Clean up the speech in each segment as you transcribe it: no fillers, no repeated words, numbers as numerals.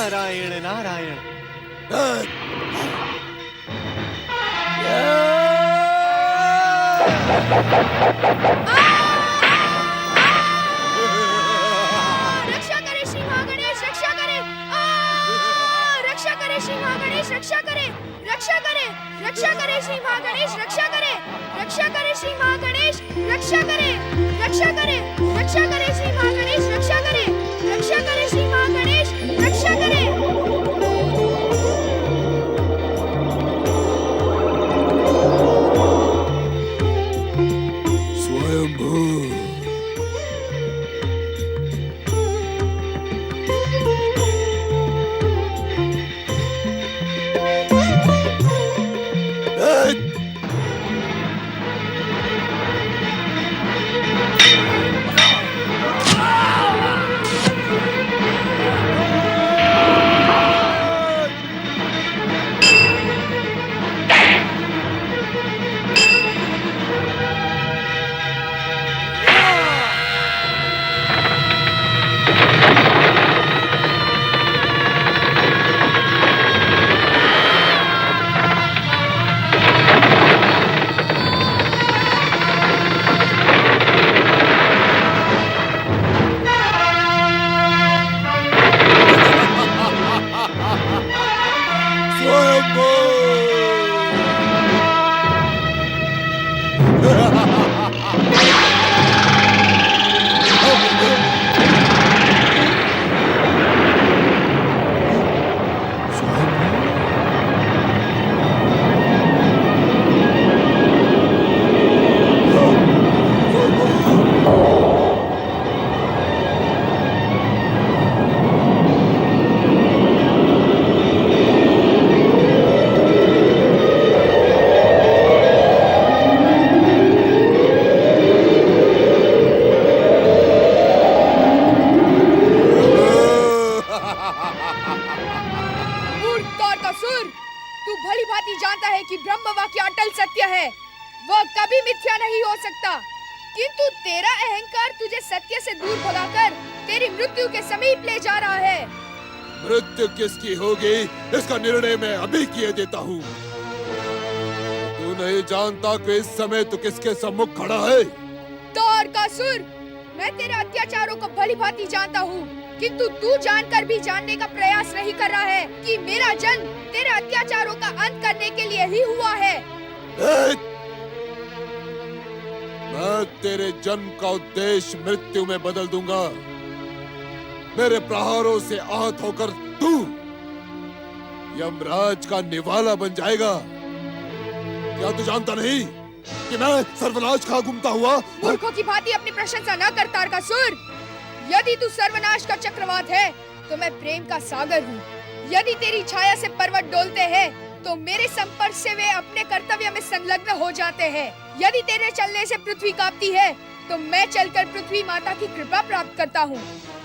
नारायण नारायण। रक्षा करे श्री महागणेश, रक्षा करे। रक्षा करे श्री महागणेश, रक्षा करे। रक्षा करे, रक्षा करे श्री महागणेश, रक्षा करे। रक्षा करे श्री महागणेश, रक्षा करे। रक्षा करे, रक्षा करे श्री महागणेश, रक्षा करे। रक्षा करे श्री महागणेश, रक्षा करे। किंतु तेरा अहंकार तुझे सत्य से दूर भगाकर तेरी मृत्यु के समीप ले जा रहा है। मृत्यु किसकी होगी इसका निर्णय मैं अभी किए देता हूँ। तू नहीं जानता कि इस समय तू किसके सम्मुख खड़ा है। तारकासुर, मैं तेरे अत्याचारों को भली भांति जानता हूँ, किंतु तू जानकर भी जानने का प्रयास नहीं कर रहा है कि मेरा जन्म तेरे अत्याचारों का अंत करने के लिए ही हुआ है। मैं तेरे जन्म का उद्देश्य मृत्यु में बदल दूंगा। मेरे प्रहारों से आहत होकर तू यमराज का निवाला बन जाएगा। क्या तू जानता नहीं कि मैं सर्वनाश खा घूमता हुआ? मूर्खों की भांति अपनी प्रशंसा न कर तारकासुर। यदि तू सर्वनाश का चक्रवात है तो मैं प्रेम का सागर हूँ। यदि तेरी छाया से पर्वत डोलते हैं तो मेरे संपर्क से वे अपने कर्तव्य में संलग्न हो जाते हैं। यदि तेरे चलने से पृथ्वी कांपती है तो मैं चलकर पृथ्वी माता की कृपा प्राप्त करता हूँ।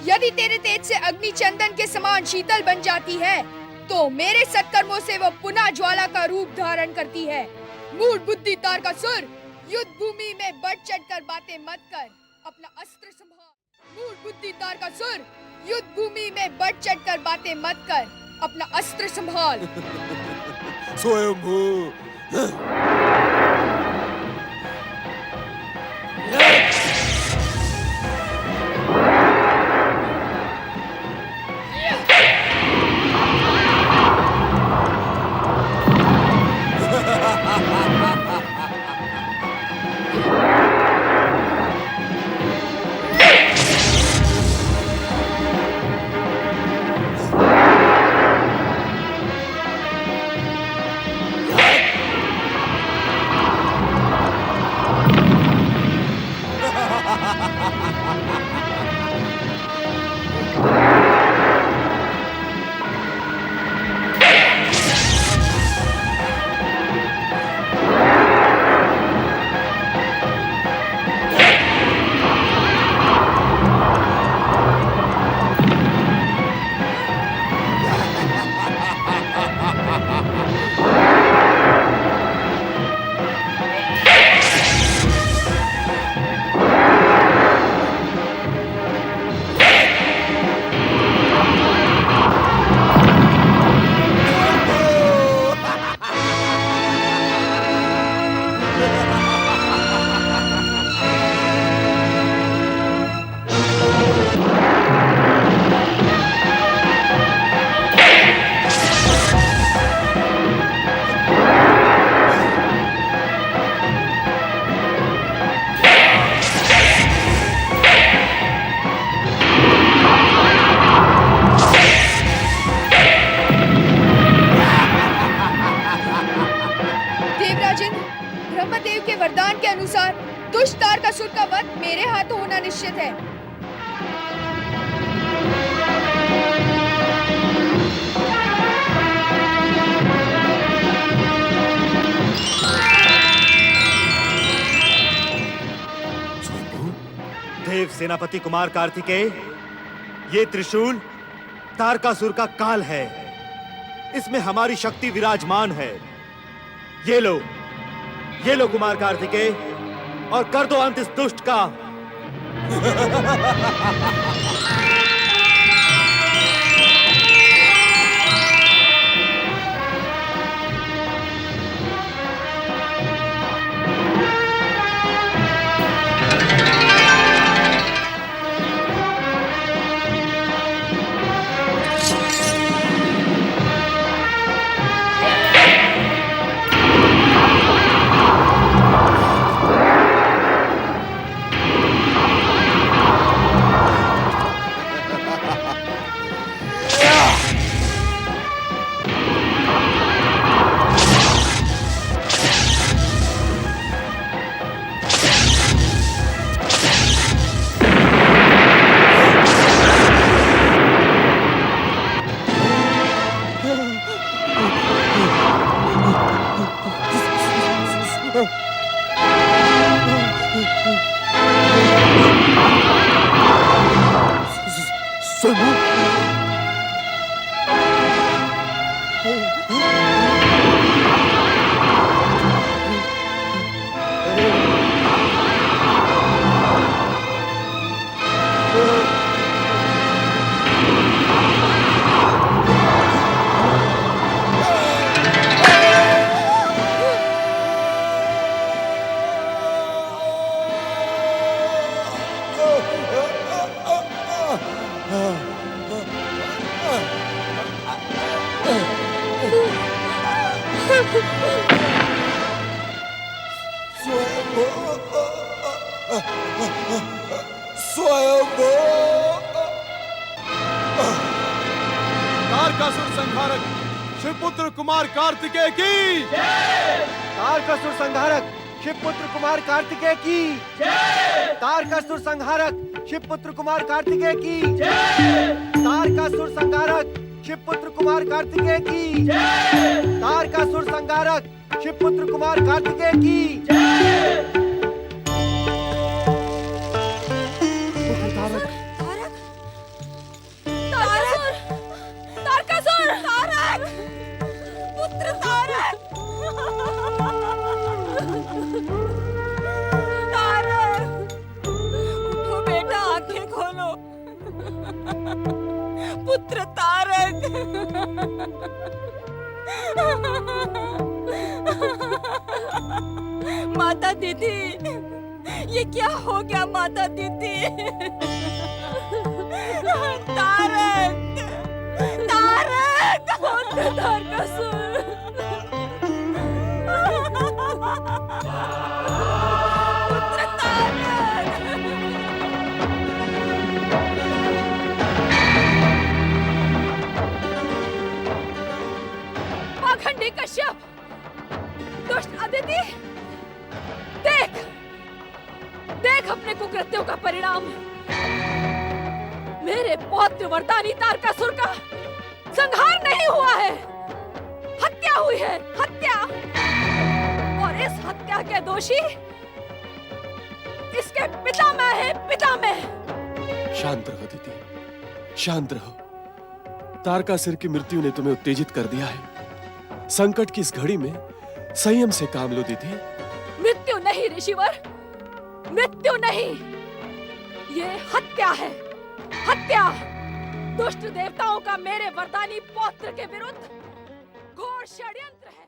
यदि तेरे तेज से अग्नि चंदन के समान शीतल बन जाती है तो मेरे सत्कर्मों से वो पुनः ज्वाला का रूप धारण करती है। मूढ़ बुद्धि तारकासुर, युद्ध भूमि में बढ़ चढ़कर बातें मत कर, अपना अस्त्र संभाल। मूढ़ बुद्धि तारकासुर, युद्ध भूमि में बढ़ चढ़कर बातें मत कर, अपना अस्त्र संभाल। स्वयंभू तारकासुर का वध मेरे हाथों होना निश्चित है। देव सेनापति कुमार कार्तिकेय, ये त्रिशूल तारकासुर का काल है। इसमें हमारी शक्ति विराजमान है। ये लो कुमार कार्तिकेय, और कर दो अंत इस दुष्ट का। तारकासुर संहारक शिवपुत्र कुमार कार्तिकेय की जय। तारकासुर संहारक शिवपुत्र कुमार कार्तिकेय की जय। तारकासुर संहारक शिवपुत्र कुमार कार्तिकेय की जय। तारकासुर संहारक शिवपुत्र कुमार कार्तिकेय की जय। तारकासुर संहारक शिवपुत्र कुमार कार्तिकेय की जय। पुत्र तारक, माता दीदी, ये क्या हो गया माता दीदी? तारक, तारक, पुत्र तारकासुर। पुत्र तारक। पाखंडी कश्यप, दुष्ट अदिति, देख, देख अपने कुकृत्यों का परिणाम। मेरे पौत्र वरदानी तारकासुर का संहार नहीं हुआ है, हत्या हुई है, हत्या। और इस हत्या के दोषी इसके पिता मैं है, पिता मैं। शांत रहो दीदी, शांत रहो। तारकासुर की मृत्यु ने तुम्हें उत्तेजित कर दिया है। संकट की इस घड़ी में संयम से काम लो दीदी। मृत्यु नहीं ऋषिवर, मृत्यु नहीं, ये हत्या है, हत्या। दुष्ट देवताओं का मेरे वरदानी पौत्र के विरुद्ध घोर षड्यंत्र है।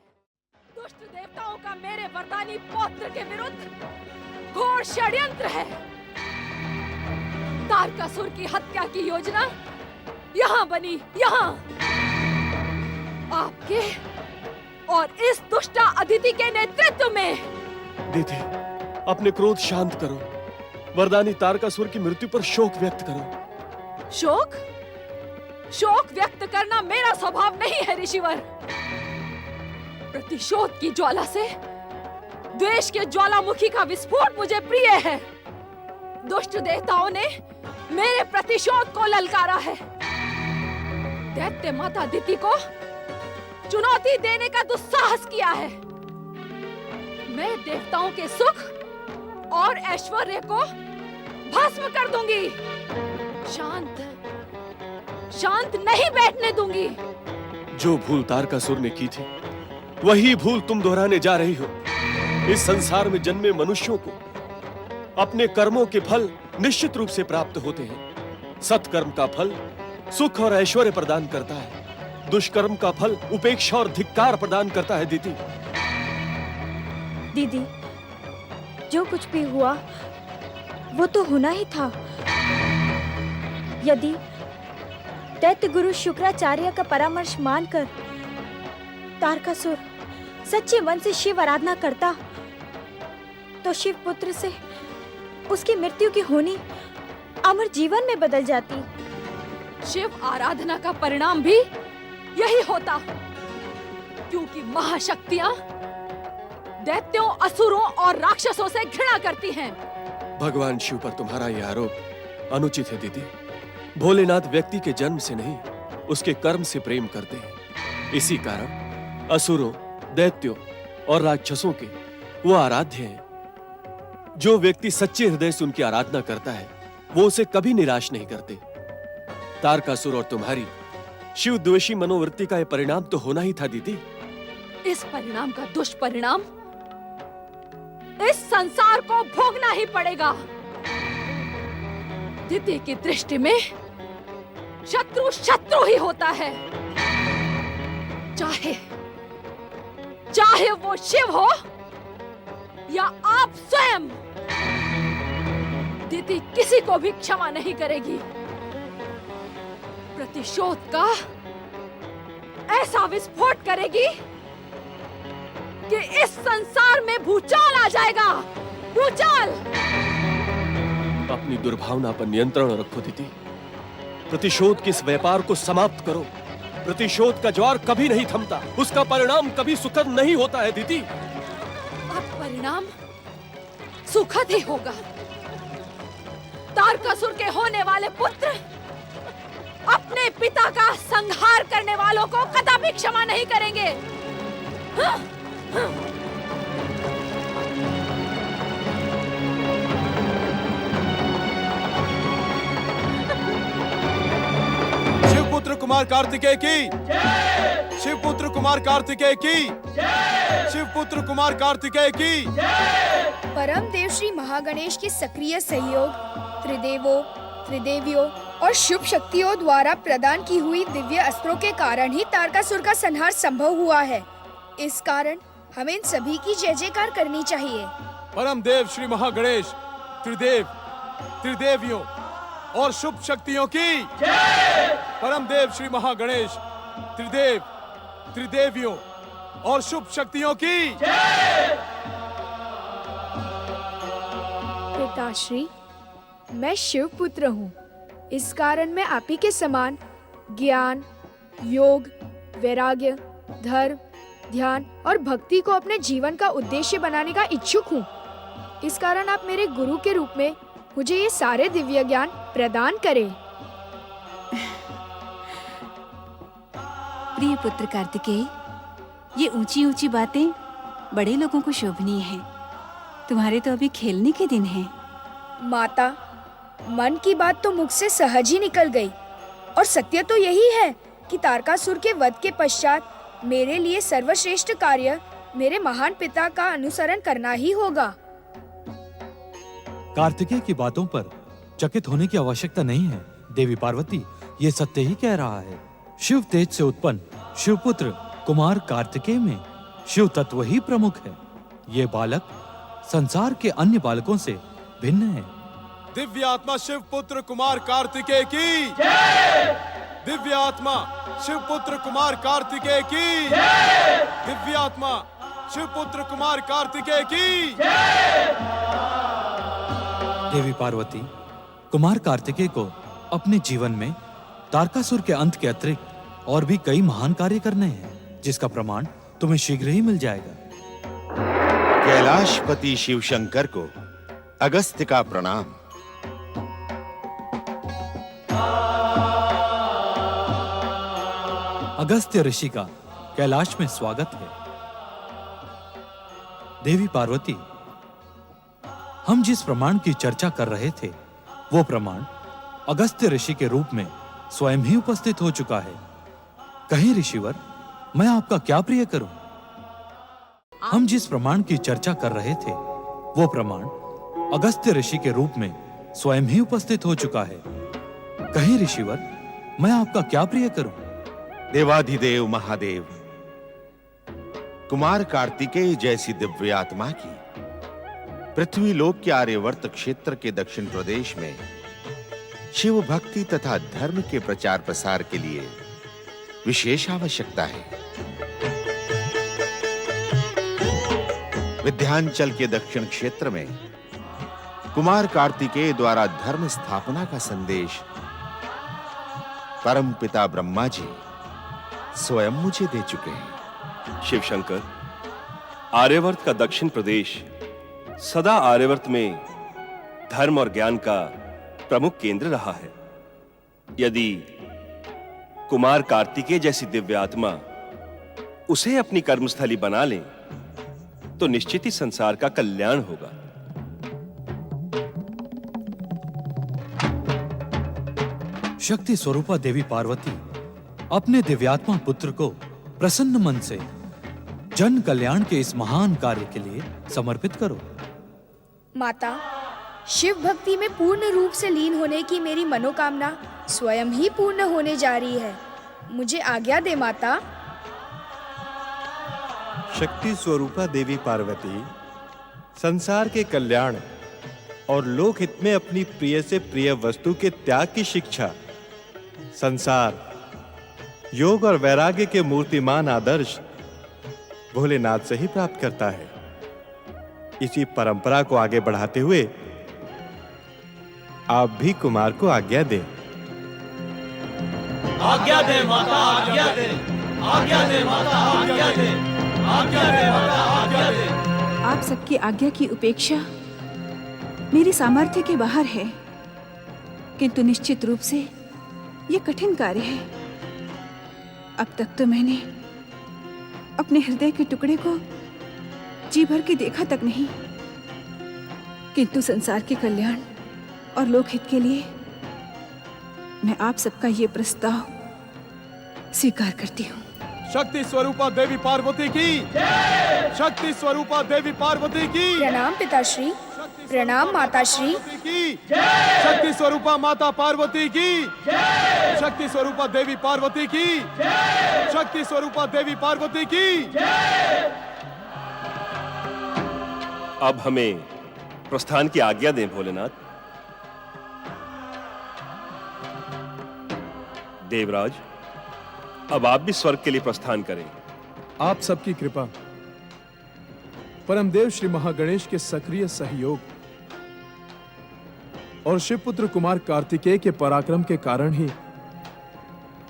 दुष्ट देवताओं का मेरे वरदानी पौत्र के विरुद्ध घोर षड्यंत्र है। तारकासुर की हत्या की योजना यहाँ बनी, यहाँ। आपके और इस दुष्टा अदिति के नेतृत्व में। दीदी, अपने क्रोध शांत करो। वरदानी तारकासुर की मृत्यु पर शोक व्यक्त करो। शोक? शोक व्यक्त करना मेरा स्वभाव नहीं है ऋषिवर। प्रतिशोध की ज्वाला से द्वेष के ज्वालामुखी का विस्फोट मुझे प्रिय है। दुष्ट देवताओं ने मेरे प्रतिशोध को ललकारा है। दैत्य माता दिति को चुनौती देने का दुस्साहस किया है। मैं देवताओं के सुख और ऐश्वर्य को भस्म कर दूंगी। शांत नहीं बैठने दूंगी। जो भूल तारकासुर ने की थी वही भूल तुम दोहराने जा रही हो। इस संसार में जन्मे मनुष्यों को अपने कर्मों के फल निश्चित रूप से प्राप्त होते हैं। सत्कर्म का फल सुख और ऐश्वर्य प्रदान करता है, दुष्कर्म का फल उपेक्षा और धिक्कार प्रदान करता है। दीदी दीदी, जो कुछ भी हुआ वो तो होना ही था। यदि दैत्य गुरु शुक्राचार्य का परामर्श मानकर तारकासुर सच्चे मन से शिव आराधना करता तो शिव पुत्र से उसकी मृत्यु की होनी अमर जीवन में बदल जाती। शिव आराधना का परिणाम भी यही होता, क्योंकि महाशक्तियां दैत्यों, असुरों और राक्षसों से घृणा करती हैं। भगवान शिव पर तुम्हारा यह आरोप अनुचित है दीदी। भोलेनाथ व्यक्ति के जन्म से नहीं, उसके कर्म से प्रेम करते हैं। इसी कारण असुरों, दैत्यों और राक्षसों के वो आराध्य हैं। जो व्यक्ति सच्चे हृदय से उनकी आराधना करता है वो उसे कभी निराश नहीं करते। तारकासुर और तुम्हारी शिव द्वेषी मनोवृत्ति का यह परिणाम तो होना ही था दीदी। इस परिणाम का दुष्परिणाम इस संसार को भोगना ही पड़ेगा। दिति की दृष्टि में शत्रु शत्रु ही होता है, चाहे वो शिव हो या आप स्वयं। दिति किसी को भी क्षमा नहीं करेगी। प्रतिशोध का ऐसा विस्फोट करेगी कि इस संसार में भूचाल आ जाएगा। भूचाल। अपनी दुर्भावना पर नियंत्रण रखो दीदी। प्रतिशोध के इस व्यापार को समाप्त करो। प्रतिशोध का ज्वार कभी नहीं थमता, उसका परिणाम कभी सुखद नहीं होता है दीदी। अब परिणाम सुखद ही होगा। तारकासुर के होने वाले पुत्र अपने पिता का संहार करने वालों को कदापि क्षमा नहीं करेंगे। शिवपुत्र कुमार कार्तिकेय की जय। शिवपुत्र कुमार कार्तिकेय की जय। शिवपुत्र कुमार कार्तिकेय की जय। परम देव श्री महागणेश के सक्रिय सहयोग, त्रिदेवों, त्रिदेवियों और शुभ शक्तियों द्वारा प्रदान की हुई दिव्य अस्त्रों के कारण ही तारकासुर का संहार संभव हुआ है। इस कारण हमें इन सभी की जय जयकार करनी चाहिए। परम देव श्री महागणेश, त्रिदेव, त्रिदेवियों और शुभ शक्तियों की जय। परम देव श्री महागणेश, त्रिदेव, त्रिदेवियों और शुभ शक्तियों की जय। पिताश्री, मैं शिव पुत्र हूँ। इस कारण मैं आप ही के समान ज्ञान, योग, वैराग्य, धर्म, ध्यान और भक्ति को अपने जीवन का उद्देश्य बनाने का इच्छुक हूँ। इस कारण आप मेरे गुरु के रूप में मुझे ये सारे दिव्य ज्ञान प्रदान करें। प्रिय पुत्र कार्तिकेय, ये ऊंची ऊंची बातें बड़े लोगों को शोभनीय है। तुम्हारे तो अभी खेलने के दिन हैं। माता, मन की बात तो मुख से सहज ही निकल गई और सत्य तो यही है कि तारकासुर के वध के पश्चात मेरे लिए सर्वश्रेष्ठ कार्य मेरे महान पिता का अनुसरण करना ही होगा। कार्तिकेय की बातों पर चकित होने की आवश्यकता नहीं है। देवी पार्वती ये सत्य ही कह रहा है। शिव तेज से उत्पन्न शिवपुत्र कुमार कार्तिकेय में शिव तत्व ही प्रमुख है। ये बालक संसार के अन्य बालकों से भिन्न है। दिव्य आत्मा शिवपुत्र कुमार कार्तिकेय की जय। दिव्य आत्मा शिवपुत्र कुमार कार्तिकेय की जय। दिव्य आत्मा शिवपुत्र कुमार कार्तिकेय की जय। देवी पार्वती, कुमार कार्तिकेय को अपने जीवन में तारकासुर के अंत के अतिरिक्त और भी कई महान कार्य करने हैं, जिसका प्रमाण तुम्हें शीघ्र ही मिल जाएगा। कैलाशपति शिव शंकर को अगस्त्य का प्रणाम। अगस्त्य ऋषि का कैलाश में स्वागत है। देवी पार्वती, हम जिस प्रमाण की चर्चा कर रहे थे वो प्रमाण अगस्त्य ऋषि के रूप में स्वयं ही उपस्थित हो चुका है। कहीं ऋषिवर, मैं आपका क्या प्रिय करूं? हम जिस प्रमाण की चर्चा कर रहे थे वो प्रमाण अगस्त्य ऋषि के रूप में स्वयं ही उपस्थित हो चुका है। कहीं ऋषिवर, मैं आपका क्या प्रिय करूं? देवाधिदेव महादेव, कुमार कार्तिकेय जैसी दिव्य आत्मा की पृथ्वी लोक के आर्यवर्त क्षेत्र के दक्षिण प्रदेश में शिव भक्ति तथा धर्म के प्रचार प्रसार के लिए विशेष आवश्यकता है। विंध्याचल के दक्षिण क्षेत्र में कुमार कार्तिकेय द्वारा धर्म स्थापना का संदेश परम पिता ब्रह्मा जी स्वयं मुझे दे चुके हैं। शिव शंकर, आर्यवर्त का दक्षिण प्रदेश सदा आर्यवर्त में धर्म और ज्ञान का प्रमुख केंद्र रहा है। यदि कुमार कार्तिकेय जैसी दिव्य आत्मा उसे अपनी कर्मस्थली बना ले तो निश्चित ही संसार का कल्याण होगा। शक्ति स्वरूपा देवी पार्वती, अपने दिव्यात्मा पुत्र को प्रसन्न मन से जन कल्याण के इस महान कार्य के लिए समर्पित करो। माता, शिव भक्ति में पूर्ण रूप से लीन होने की मेरी मनोकामना स्वयं ही पूर्ण होने जा रही है। मुझे आज्ञा दे माता। शक्ति स्वरूपा देवी पार्वती, संसार के कल्याण और लोक हित में अपनी प्रिय से प्रिय वस्तु के त्याग की शिक्षा संसार, योग और वैराग्य के मूर्तिमान आदर्श भोलेनाथ से ही प्राप्त करता है। इसी परंपरा को आगे बढ़ाते हुए आप भी कुमार को आज्ञा दें। आज्ञा दे माता, आज्ञा दे, आज्ञा दे माता, आज्ञा दे, आज्ञा दे माता, आज्ञा दे। आप सबकी आज्ञा की उपेक्षा मेरी सामर्थ्य के बाहर है, किंतु निश्चित रूप से ये कठिन कार्य है। अब तक तो मैंने अपने हृदय के टुकड़े को जी भर के देखा तक नहीं, किंतु संसार के कल्याण और लोकहित के लिए मैं आप सबका ये प्रस्ताव स्वीकार करती हूँ। शक्ति स्वरूपा देवी पार्वती की, शक्ति स्वरूपा देवी पार्वती की। प्रणाम पिताश्री, प्रणाम माताश्री। शक्ति स्वरूपा माता पार्वती की, शक्ति स्वरूपा देवी पार्वती की, शक्ति स्वरूपा देवी पार्वती की। अब हमें प्रस्थान की आज्ञा दें भोलेनाथ। देवराज, अब आप भी स्वर्ग के लिए प्रस्थान करें। आप सबकी कृपा, परमदेव श्री महागणेश के सक्रिय सहयोग और शिवपुत्र कुमार कार्तिकेय के पराक्रम के कारण ही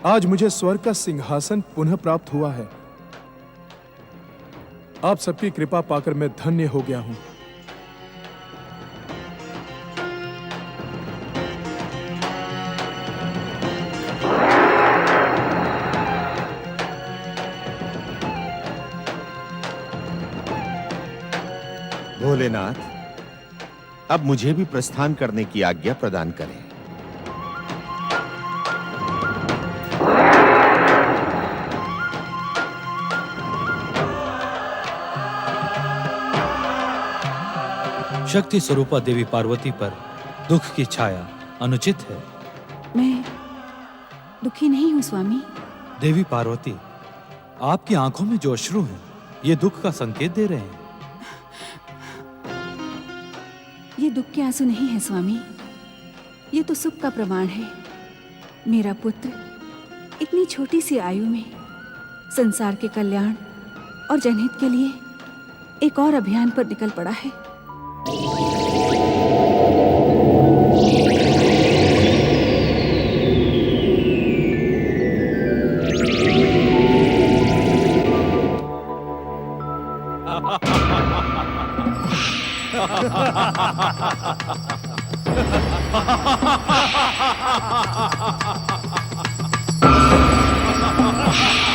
आज मुझे स्वर्ग का सिंहासन पुनः प्राप्त हुआ है। आप सबकी कृपा पाकर मैं धन्य हो गया हूं। भोलेनाथ, अब मुझे भी प्रस्थान करने की आज्ञा प्रदान करें। शक्ति स्वरूपा देवी पार्वती पर दुख की छाया अनुचित है। मैं दुखी नहीं हूँ स्वामी। देवी पार्वती, आपकी आंखों में जो अश्रु हैं, ये दुख का संकेत दे रहे हैं। ये दुख के आंसू नहीं है स्वामी, ये तो सुख का प्रमाण है। मेरा पुत्र इतनी छोटी सी आयु में संसार के कल्याण और जनहित के लिए एक और अभियान पर निकल पड़ा है। Ha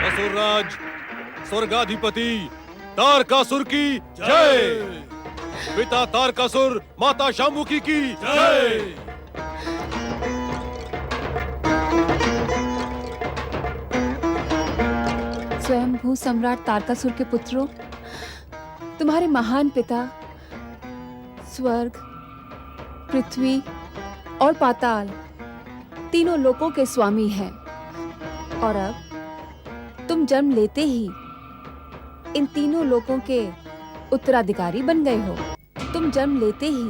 असुरराज स्वर्गाधिपति तारकासुर की जय। पिता तारकासुर माता शांबुकी की जय। स्वयंभू सम्राट तारकासुर के पुत्रों, तुम्हारे महान पिता स्वर्ग, पृथ्वी और पाताल तीनों लोकों के स्वामी हैं, और अब तुम जन्म लेते ही इन तीनों लोकों के उत्तराधिकारी बन गए हो। तुम जन्म लेते ही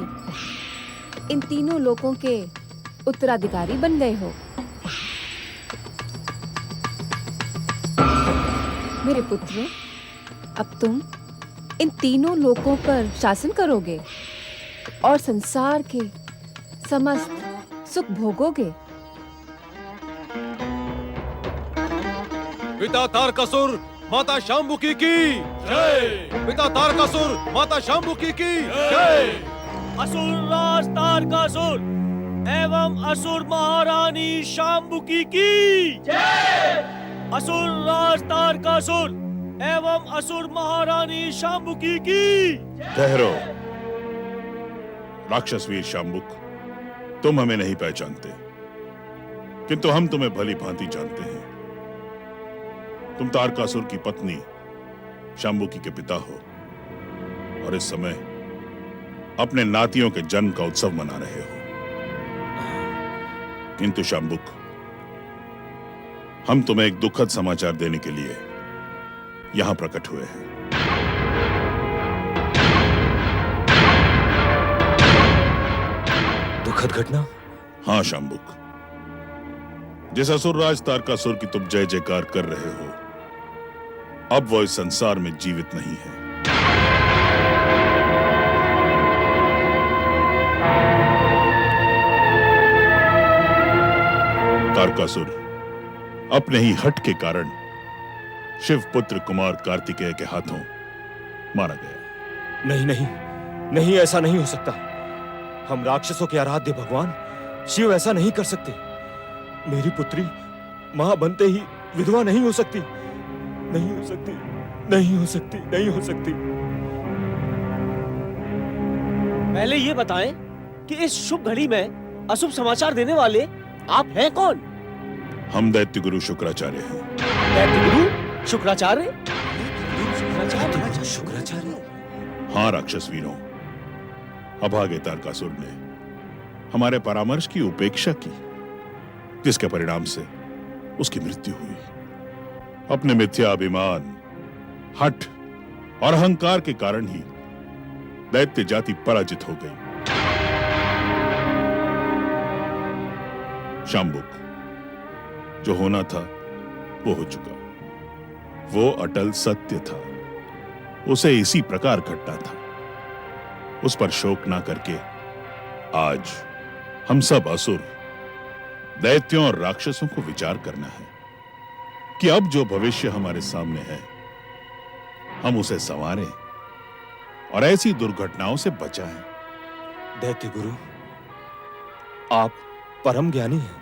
इन तीनों लोकों के उत्तराधिकारी बन गए हो। मेरे पुत्रों, अब तुम इन तीनों लोकों पर शासन करोगे और संसार के समस्त सुख भोगोगे। पिता तारकासुर माता शांबुकी की जय। पिता तारकासुर माता शांबुकी की जय। असुर राज तारकासुर एवं असुर महारानी शांबुकी की जय। असुर राज तारकासुर एवं असुर महारानी शांबुकी की। ठहरो राक्षस वीर शांबुक, तुम हमें नहीं पहचानते, किंतु हम तुम्हें भली भांति जानते हैं। तुम तारकासुर की पत्नी शांबुकी के पिता हो और इस समय अपने नातियों के जन्म का उत्सव मना रहे हो। किंतु शांबुक, हम तुम्हें एक दुखद समाचार देने के लिए यहां प्रकट हुए हैं। दुखद घटना? हाँ शांबुक, जिस असुरराज तारकासुर की तुम जय जयकार कर रहे हो, अब वो इस संसार में जीवित नहीं है। तारकासुर अपने ही हठ के कारण शिव पुत्र कुमार कार्तिकेय के हाथों मारा गया। नहीं नहीं नहीं, ऐसा नहीं हो सकता। हम राक्षसों के आराध्य भगवान शिव ऐसा नहीं कर सकते। मेरी पुत्री मां बनते ही विधवा नहीं हो सकती, नहीं हो सकती, नहीं हो सकती, नहीं हो सकती। पहले ये बताएं कि इस शुभ घड़ी में अशुभ समाचार देने वाले आप हैं कौन? हम दैत्य गुरु शुक्राचार्य हैं। दैत्य गुरु शुक्राचार्य? शुक्राचार्य? हाँ राक्षस वीरों, अभागे तारकासुर ने हमारे परामर्श की उपेक्षा की, जिसके परिणाम से उसकी मृत्यु हुई। अपने मिथ्या अभिमान, हठ और अहंकार के कारण ही दैत्य जाति पराजित हो गई। शांबुक, जो होना था वो हो चुका। वो अटल सत्य था, उसे इसी प्रकार घटना था। उस पर शोक ना करके आज हम सब असुर, दैत्यों और राक्षसों को विचार करना है कि अब जो भविष्य हमारे सामने है, हम उसे संवारें और ऐसी दुर्घटनाओं से बचाएं। दैत्य गुरु, आप परम ज्ञानी हैं,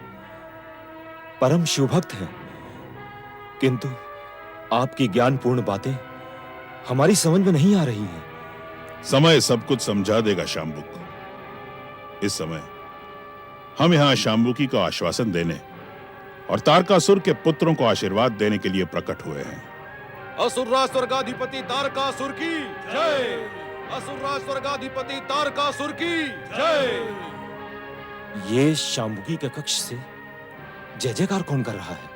परम शिवभक्त हैं, किंतु आपकी ज्ञानपूर्ण बातें हमारी समझ में नहीं आ रही हैं। समय सब कुछ समझा देगा शांबुक। इस समय हम यहां शांबुकी को आश्वासन देने और तारकासुर के पुत्रों को आशीर्वाद देने के लिए प्रकट हुए हैं। असुरराज स्वर्गाधिपति तारकासुर की जय। असुरराज स्वर्गाधिपति तारकासुर की जय। ये शांबुकी के कक्ष से जय जयकार कौन कर रहा है?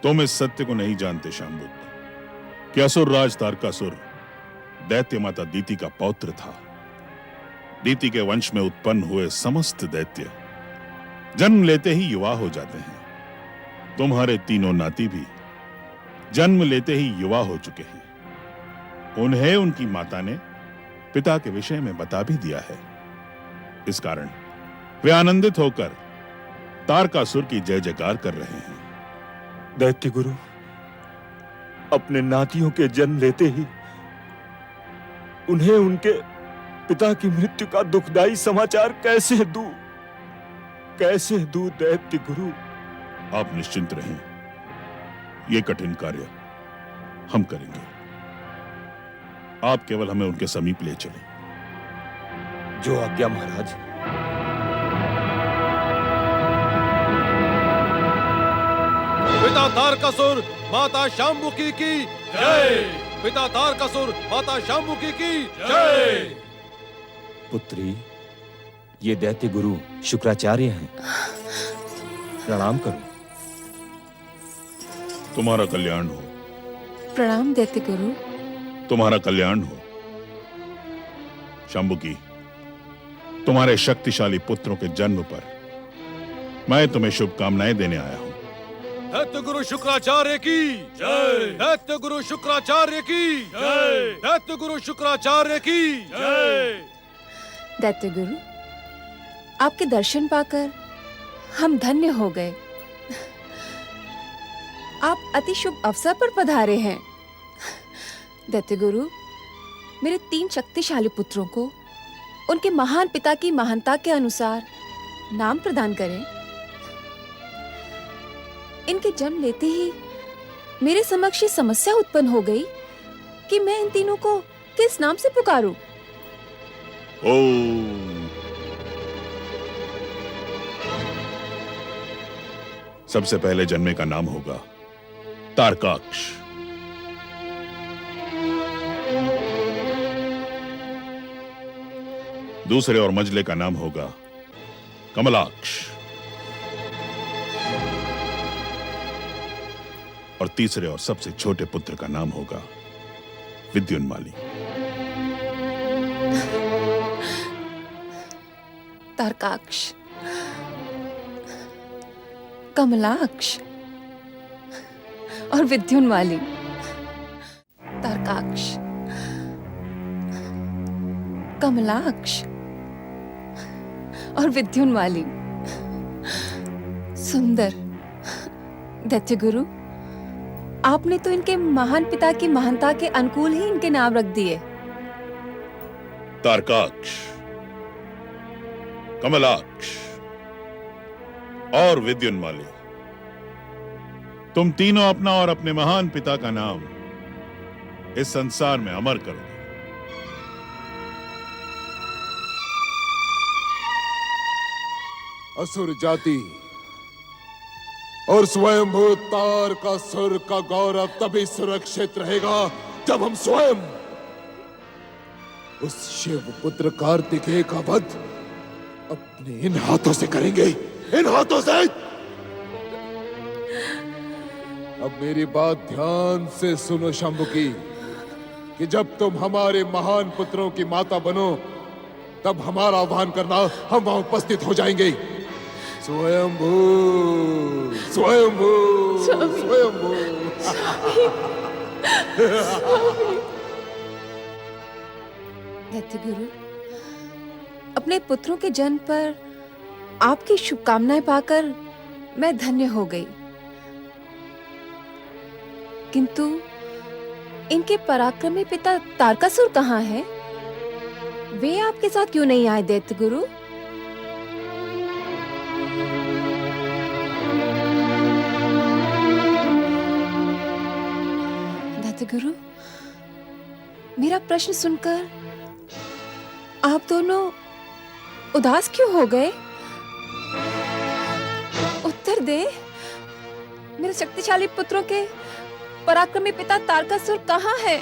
तुम इस सत्य को नहीं जानते शांबुक कि असुरराज तारकासुर दैत्य माता दीति का पौत्र था। दीति के वंश में उत्पन्न हुए समस्त दैत्य जन्म लेते ही युवा हो जाते हैं। तुम्हारे तीनों नाती भी जन्म लेते ही युवा हो चुके हैं। उन्हें उनकी माता ने पिता के विषय में बता भी दिया है। इस कारण वे आनंदित होकर तारकासुर की जय जयकार कर रहे हैं। दैत्य गुरु, अपने नातियों के जन्म लेते ही उन्हें उनके पिता की मृत्यु का दुखदाई समाचार कैसे दूं दैत्य गुरु? आप निश्चिंत रहें, ये कठिन कार्य हम करेंगे। आप केवल हमें उनके समीप ले चलें। जो आज्ञा महाराज। पिता तारकासुर माता शांबुकी की जय। पिता तारकासुर माता शांबुकी की जय। पुत्री, ये दैत्य गुरु शुक्राचार्य हैं, प्रणाम करो। तुम्हारा कल्याण हो। प्रणाम दैत्य गुरु। तुम्हारा कल्याण हो। शंभुकी, तुम्हारे शक्तिशाली पुत्रों के जन्म पर मैं तुम्हें शुभकामनाएं देने आया हूं। दैत्य गुरु शुक्राचार्य की जय। दैत्य गुरु शुक्राचार्य की जय। दैत्य गुरु शुक्राचार्य की जय। दैत्य गुरु, आपके दर्शन पाकर हम धन्य हो गए। आप अति शुभ अवसर पर पधारे हैं। दैत्य गुरु, मेरे 3 शक्तिशाली पुत्रों को उनके महान पिता की महानता के अनुसार नाम प्रदान करें। इनके जन्म लेते ही मेरे समक्ष ये समस्या उत्पन्न हो गई कि मैं इन तीनों को किस नाम से पुकारूं? ओम। सबसे पहले जन्मे का नाम होगा तारकाक्ष। दूसरे और मंझले का नाम होगा कमलाक्ष। और तीसरे और सबसे छोटे पुत्र का नाम होगा विद्युन्माली। तारकाक्ष, कमलाक्ष और विद्युन्माली। तारकाक्ष, कमलाक्ष और विद्युन्माली। सुंदर। दैत्य गुरु, आपने तो इनके महान पिता की महानता के अनुकूल ही इनके नाम रख दिए। तारकाक्ष, कमलाक्ष और विद्युन्माली, तुम तीनों अपना और अपने महान पिता का नाम इस संसार में अमर करो। असुर जाति और स्वयंभू तारकासुर का गौरव तभी सुरक्षित रहेगा जब हम स्वयं उस शिव पुत्र कार्तिकेय का वध अपने इन हाथों से करेंगे। इन हाथों से। अब मेरी बात ध्यान से सुनो शंभुकी, कि जब तुम हमारे महान पुत्रों की माता बनो तब हमारा आह्वान करना, हम वहां उपस्थित हो जाएंगे। स्वयंभू, स्वयंभू, स्वयंभू। दैत्य गुरु, अपने पुत्रों के जन्म पर आपकी शुभकामनाएं पाकर मैं धन्य हो गई, किंतु इनके पराक्रमी पिता तारकासुर कहाँ हैं? वे आपके साथ क्यों नहीं आए दैत्य गुरु? दैत्य गुरु, मेरा प्रश्न सुनकर आप दोनों उदास क्यों हो गए? उत्तर दे। मेरे शक्तिशाली पुत्रों के पराक्रमी पिता तारकासुर कहाँ है?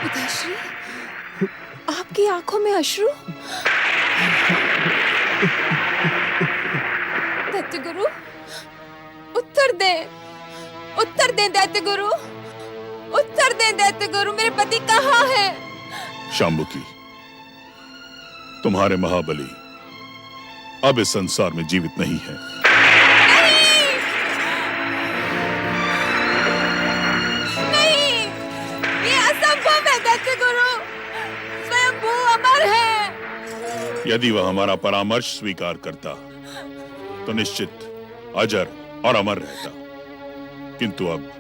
पिताश्री, आपकी आंखों में अश्रु? दैत्य गुरु, उत्तर दे, उत्तर दे दैत्य गुरु, उत्तर दे दैत्य गुरु, मेरे पति कहाँ है? शांबुकी, तुम्हारे महाबली अब इस संसार में जीवित नहीं है। नहीं, ये असंभव है दैत्य गुरु। स्वयंभू अमर है। यदि वह हमारा परामर्श स्वीकार करता तो निश्चित अजर और अमर रहता, किंतु अब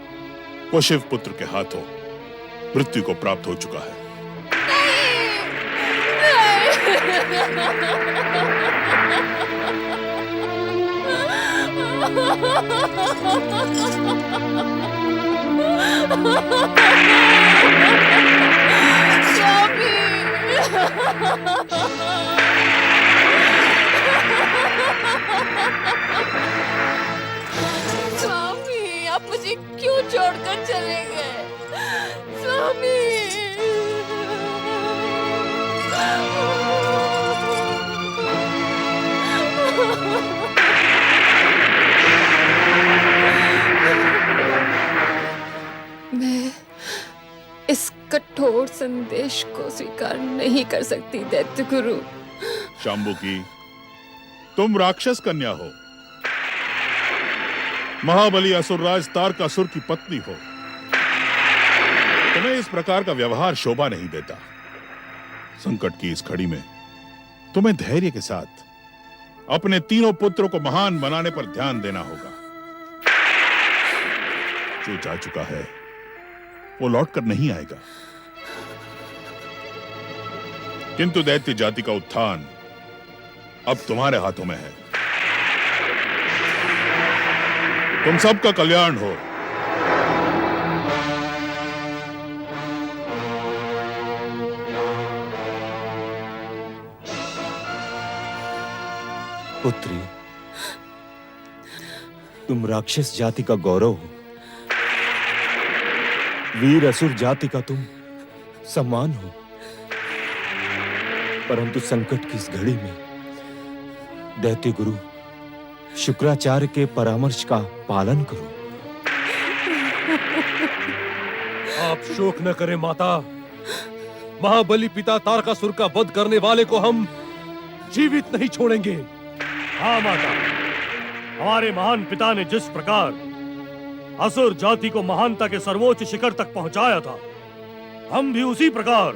वो शिव पुत्र के हाथों मृत्यु को प्राप्त हो चुका है। स्वामी, आप मुझे क्यों छोड़कर चले गए? स्वामी, मैं इस कठोर संदेश को स्वीकार नहीं कर सकती दैत्य गुरु। शांबुकी, तुम राक्षस कन्या हो, महाबली असुरराज तारकासुर की पत्नी हो। तुम्हें इस प्रकार का व्यवहार शोभा नहीं देता। संकट की इस घड़ी में तुम्हें धैर्य के साथ अपने तीनों पुत्रों को महान बनाने पर ध्यान देना होगा। जो जा चुका है वो लौटकर नहीं आएगा, किंतु दैत्य जाति का उत्थान अब तुम्हारे हाथों में है। तुम सबका कल्याण हो। पुत्री, तुम राक्षस जाति का गौरव हो, वीर असुर जाति का तुम सम्मान हो, परंतु संकट की इस घड़ी में दैत्य गुरु शुक्राचार्य के परामर्श का पालन करो। आप शोक न करें माता। महाबली पिता तारकासुर का वध करने वाले को हम जीवित नहीं छोड़ेंगे। हाँ माता, हमारे महान पिता ने जिस प्रकार असुर जाति को महानता के सर्वोच्च शिखर तक पहुंचाया था, हम भी उसी प्रकार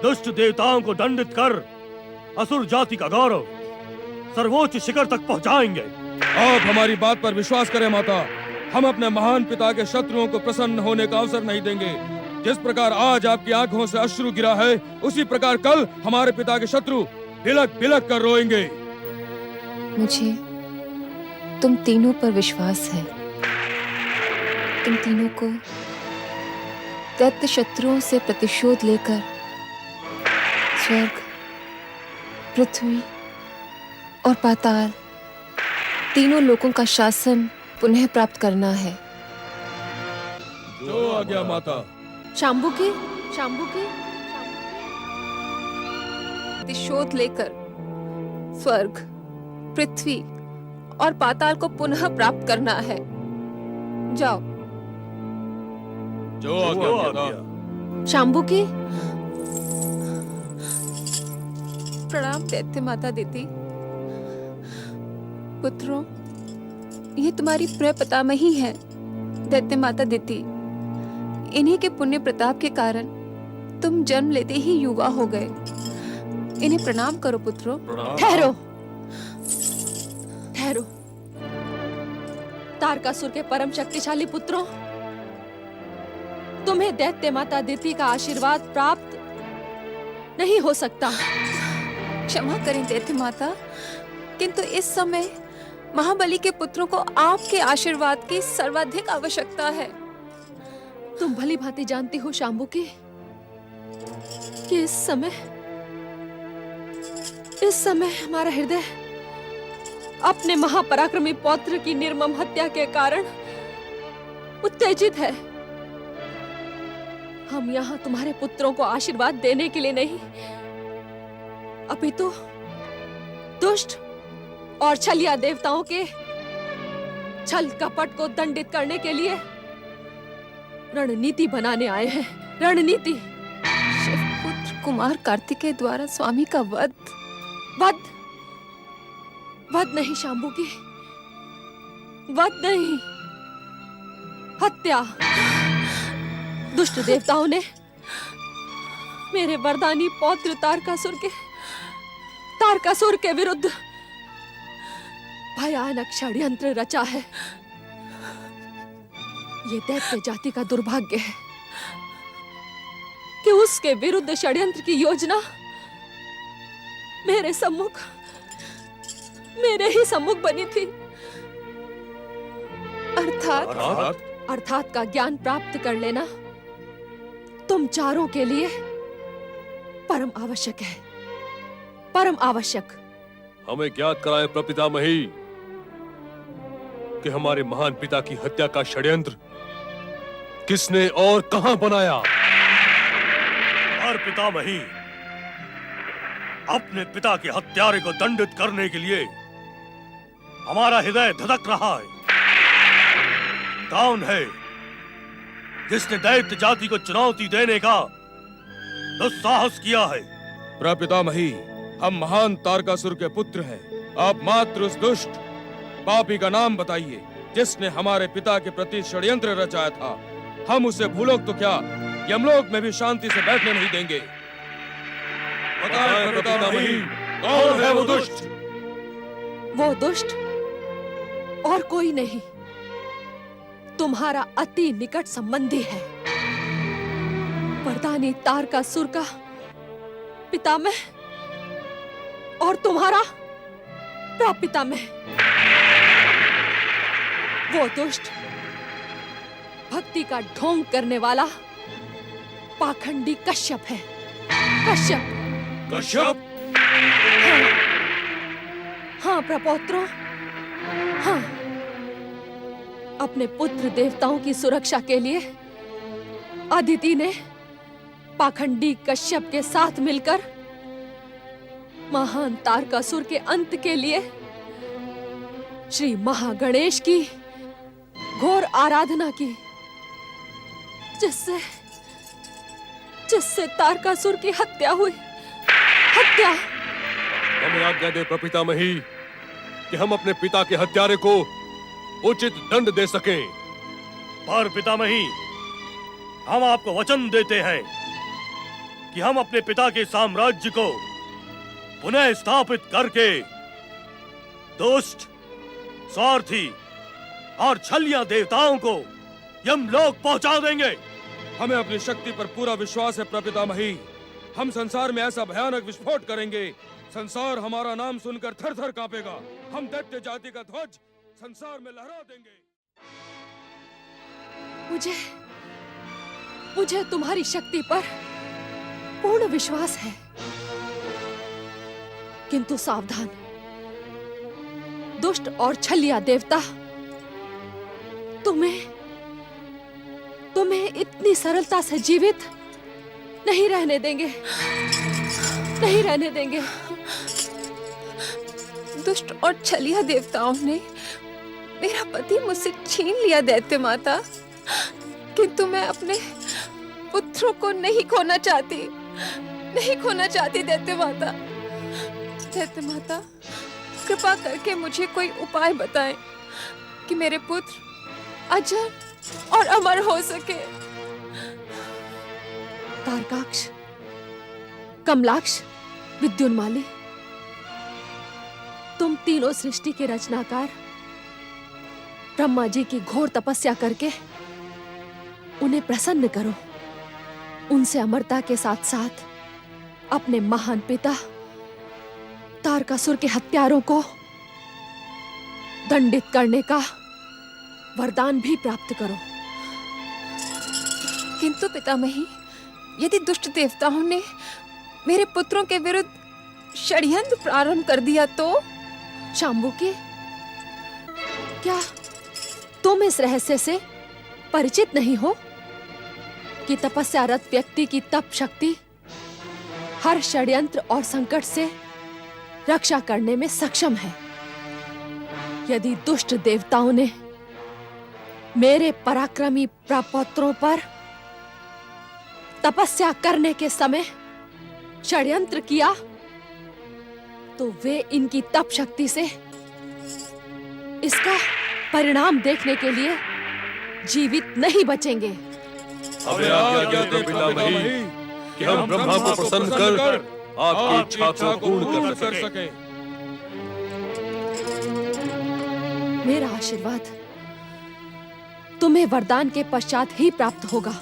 दुष्ट देवताओं को दंडित कर असुर जाति का गौरव सर्वोच्च शिखर तक पहुंचाएंगे। आप हमारी बात पर विश्वास करें माता। हम अपने महान पिता के शत्रुओं को प्रसन्न होने का अवसर नहीं देंगे। जिस प्रकार आज आपकी आंखों से अश्रु गिरा है, उसी प्रकार कल हमारे पिता के शत्रु बिलक बिलक कर रोएंगे। मुझे तुम तीनों पर विश्वास है। तुम तीनों को दैत्य शत्रुओं से प्रतिशोध लेकर स्वर्ग, पृथ्वी और पाताल तीनों लोकों का शासन पुनः प्राप्त करना है। जो आ गया माता। शांबुकी, प्रतिशोध लेकर स्वर्ग, पृथ्वी और पाताल को पुनः प्राप्त करना है। जाओ। जो आ गया। शांबुकी, प्रणाम दैत्य माता दीदी। पुत्रों, ये तुम्हारी प्रिय पितामही है दैत्य माता दीदी। इन्हीं के पुण्य प्रताप के कारण तुम जन्म लेते ही युवा हो गए। इन्हें प्रणाम करो पुत्रों। ठहरो, ठहरो। तारकासुर के परम शक्तिशाली पुत्रों, तुम्हें दैत्य माता दीदी का आशीर्वाद प्राप्त नहीं हो सकता। क्षमा करें दैत्य माता, किंतु इस समय महाबली के पुत्रों को आपके आशीर्वाद की सर्वाधिक आवश्यकता है। तुम भली भांति जानती हो शांबुकी कि इस समय हमारा हृदय अपने महापराक्रमी पौत्र की निर्मम हत्या के कारण उत्तेजित है। हम यहाँ तुम्हारे पुत्रों को आशीर्वाद देने के लिए नहीं, अपितु दुष्ट और छलिया देवताओं के छल कपट को दंडित करने के लिए रणनीति बनाने आए हैं। रणनीति। शिवपुत्र कुमार कार्तिकेय द्वारा स्वामी का वध नहीं शांबुकी, वध नहीं, हत्या। दुष्ट देवताओं ने मेरे वरदानी पौत्र तारकासुर के तारकासुर के विरुद्ध भयानक षड्यंत्र रचा है। ये दैत्य जाति का दुर्भाग्य है कि उसके विरुद्ध षड्यंत्र की योजना मेरे ही सम्मुख बनी थी। अर्थात का ज्ञान प्राप्त कर लेना तुम चारों के लिए परम आवश्यक है, परम आवश्यक। हमें ज्ञात कराए प्रपितामही कि हमारे महान पिता की हत्या का षड्यंत्र किसने और कहां बनाया। और पितामही, अपने पिता के हत्यारे को दंडित करने के लिए हमारा हृदय धधक रहा है। कौन है जिसने दैत्य जाति को चुनौती देने का दुस्साहस किया है? प्रपितामही, हम महान तारकासुर के पुत्र हैं। आप मात्र उस दुष्ट पापी का नाम बताइए जिसने हमारे पिता के प्रति षड्यंत्र रचाया था। हम उसे भूलोक तो क्या, यमलोक में भी शांति से बैठने नहीं देंगे। बताएं प्रपितामही, कौन है वो दुष्ट? वो दुष्ट और कोई नहीं, तुम्हारा अति निकट संबंधी है। वरदानी तारकासुर का पितामह और तुम्हारा प्रापितामह। वो दुष्ट भक्ति का ढोंग करने वाला पाखंडी कश्यप है। कश्यप? हाँ प्रपौत्रों, हाँ। अपने पुत्र देवताओं की सुरक्षा के लिए अदिति ने पाखंडी कश्यप के साथ मिलकर महान तारकासुर के अंत के लिए श्री महागणेश की घोर आराधना की, जिससे तारकासुर की हत्या हुई। हत्या! हमें आज्ञा दे प्रपितामही कि हम अपने पिता के हत्यारे को उचित दंड दे सकें। पर पितामही, हम आपको वचन देते हैं कि हम अपने पिता के साम्राज्य को पुनः स्थापित करके दुष्ट, स्वार्थी और छलिया देवताओं को यमलोक पहुंचा देंगे। हमें अपनी शक्ति पर पूरा विश्वास है प्रपितामही। हम संसार में ऐसा भयानक विस्फोट करेंगे, संसार हमारा नाम सुनकर थर थर कांपेगा। हम दैत्य जाति का ध्वज संसार में लहरा देंगे। मुझे तुम्हारी शक्ति पर पूर्ण विश्वास है, किंतु सावधान, दुष्ट और छलिया देवता तुम्हें इतनी सरलता से जीवित नहीं रहने देंगे, नहीं रहने देंगे। दुष्ट और छलिया देवताओं ने मेरा पति मुझसे छीन लिया दैत्य माता, किंतु मैं अपने पुत्रों को नहीं खोना चाहती, नहीं खोना चाहती दैत्य माता। दैत्य माता, कृपा करके मुझे कोई उपाय बताएं कि मेरे पुत्र अजर और अमर हो सके। तारकाक्ष, कमलाक्ष, विद्युन्माली, तुम तीनों सृष्टि के रचनाकार ब्रह्मा जी की घोर तपस्या करके उन्हें प्रसन्न करो। उनसे अमरता के साथ साथ अपने महान पिता तारकासुर के हत्यारों को दंडित करने का वरदान भी प्राप्त करो। किंतु पितामही, यदि दुष्ट देवताओं ने मेरे पुत्रों के विरुद्ध षड्यंत्र प्रारंभ कर दिया तो? शांबुकी, क्या तुम इस रहस्य से परिचित नहीं हो कि तपस्यारत व्यक्ति की तप शक्ति हर षड्यंत्र और संकट से रक्षा करने में सक्षम है? यदि दुष्ट देवताओं ने मेरे पराक्रमी प्रपौत्रों पर तपस्या करने के समय षड्यंत्र किया, तो वे इनकी तप शक्ति से इसका परिणाम देखने के लिए जीवित नहीं बचेंगे। हमें आज्ञा दे पितामही कि हम ब्रह्मा को प्रसन्न कर आपकी इच्छा को पूर्ण कर सके। मेरा आशीर्वाद तुम्हें वरदान के पश्चात ही प्राप्त होगा।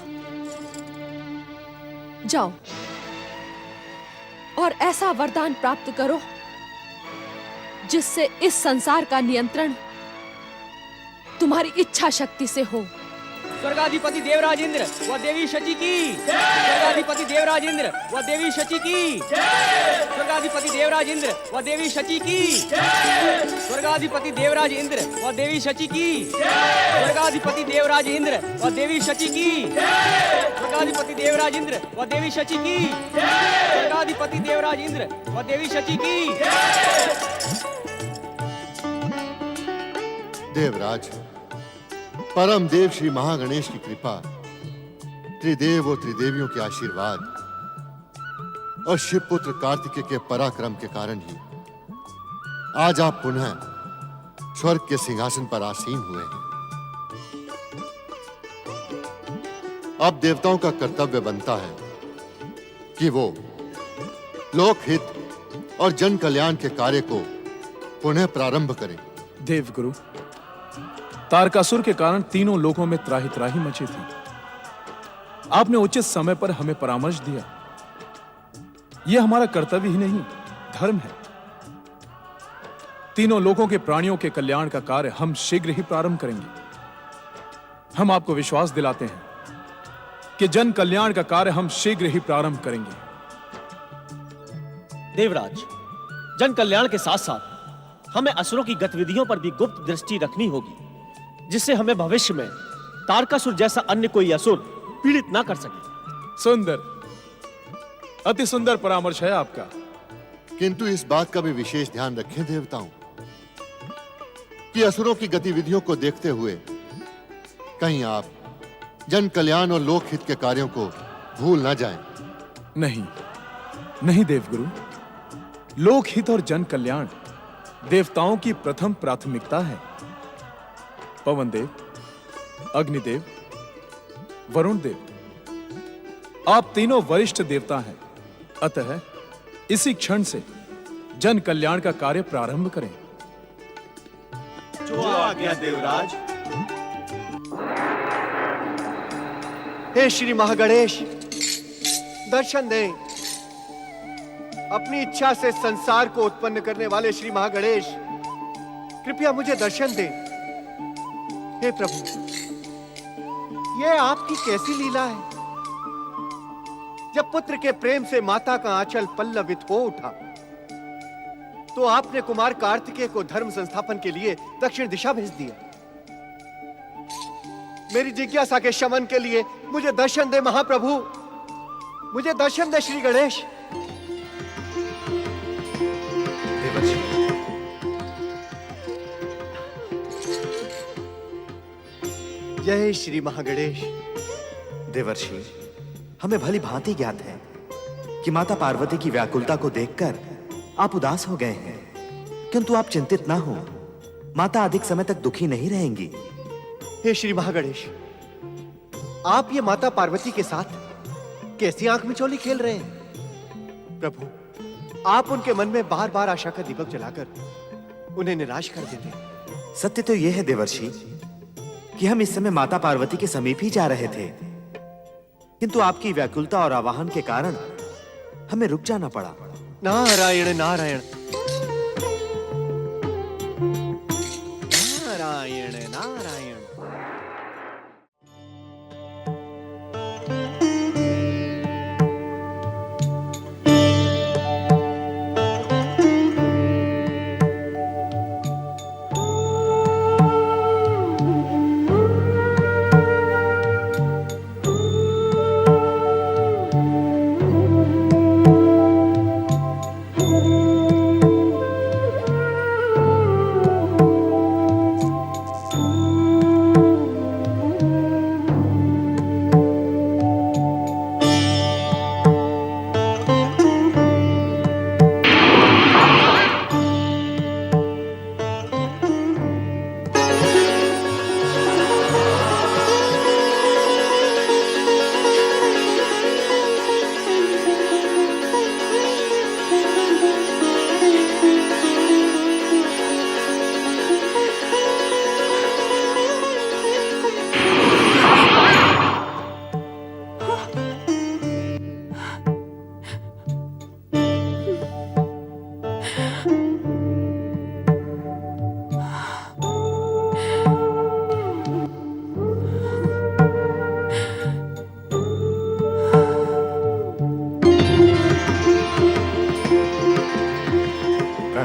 जाओ और ऐसा वरदान प्राप्त करो जिससे इस संसार का नियंत्रण तुम्हारी इच्छा शक्ति से हो। स्वर्गाधिपति देवराज इंद्र व देवी शची की। स्वर्गाधिपति देवराज इंद्र व देवी शची की। स्वर्गाधिपति देवराज इंद्र व देवी शची की। स्वर्गाधिपति देवराज इंद्र व देवी शची की। स्वर्गाधिपति देवराज इंद्र व देवी शची की। स्वर्गाधिपति देवराज इंद्र व देवी शची की। स्वर्गाधिपति देवराज इंद्र व देवी शची की। देवराज, परम देव श्री महागणेश की कृपा, त्रिदेव और त्रिदेवियों के आशीर्वाद और शिवपुत्र कार्तिकेय के पराक्रम के कारण ही आज आप पुनः स्वर्ग के सिंहासन पर आसीन हुए हैं। अब देवताओं का कर्तव्य बनता है कि वो लोकहित और जन कल्याण के कार्य को पुनः प्रारंभ करें। देवगुरु, तारकासुर के कारण तीनों लोकों में त्राही त्राही मची थी। आपने उचित समय पर हमें परामर्श दिया। यह हमारा कर्तव्य ही नहीं, धर्म है। तीनों लोकों के प्राणियों के कल्याण का कार्य हम शीघ्र ही प्रारंभ करेंगे। हम आपको विश्वास दिलाते हैं कि जन कल्याण का कार्य हम शीघ्र ही प्रारंभ करेंगे। देवराज, जन कल्याण के साथ साथ हमें असुरों की गतिविधियों पर भी गुप्त दृष्टि रखनी होगी, जिससे हमें भविष्य में तारकासुर जैसा अन्य कोई असुर पीड़ित ना कर सके। सुंदर, अति सुंदर परामर्श है आपका। किंतु इस बात का भी विशेष ध्यान रखें देवताओं कि असुरों की गतिविधियों को देखते हुए कहीं आप जन कल्याण और लोकहित के कार्यों को भूल ना जाएं। नहीं, नहीं देवगुरु, लोकहित और जन कल्याण देवताओं की प्रथम प्राथमिकता है। पवन देव, अग्निदेव, वरुण देव, आप तीनों वरिष्ठ देवता हैं। अतः इसी क्षण से जन कल्याण का कार्य प्रारंभ करें। जो आज्ञा देवराज। हे श्री महागणेश, दर्शन दें। अपनी इच्छा से संसार को उत्पन्न करने वाले श्री महागणेश, कृपया मुझे दर्शन दें। हे प्रभु, ये आपकी कैसी लीला है? जब पुत्र के प्रेम से माता का आंचल पल्लवित हो उठा, तो आपने कुमार कार्तिकेय को धर्म संस्थापन के लिए दक्षिण दिशा भेज दिया। मेरी जिज्ञासा के शमन के लिए मुझे दर्शन दे महाप्रभु, मुझे दर्शन दे श्री गणेश। जय श्री महागणेश। देवर्षि, हमें भली भांति ज्ञात है कि माता पार्वती की व्याकुलता को देखकर आप उदास हो गए हैं, किंतु आप चिंतित ना हो, माता अधिक समय तक दुखी नहीं रहेंगी। हे श्री महागणेश, आप ये माता पार्वती के साथ कैसी आंख मिचौली खेल रहे हैं? प्रभु, आप उनके मन में बार बार आशा का दीपक जलाकर उन्हें निराश कर देते हैं। सत्य तो यह है देवर्षि कि हम इस समय माता पार्वती के समीप ही जा रहे थे, किंतु आपकी व्याकुलता और आवाहन के कारण हमें रुक जाना पड़ा। नारायण नारायण नारायण नारायण।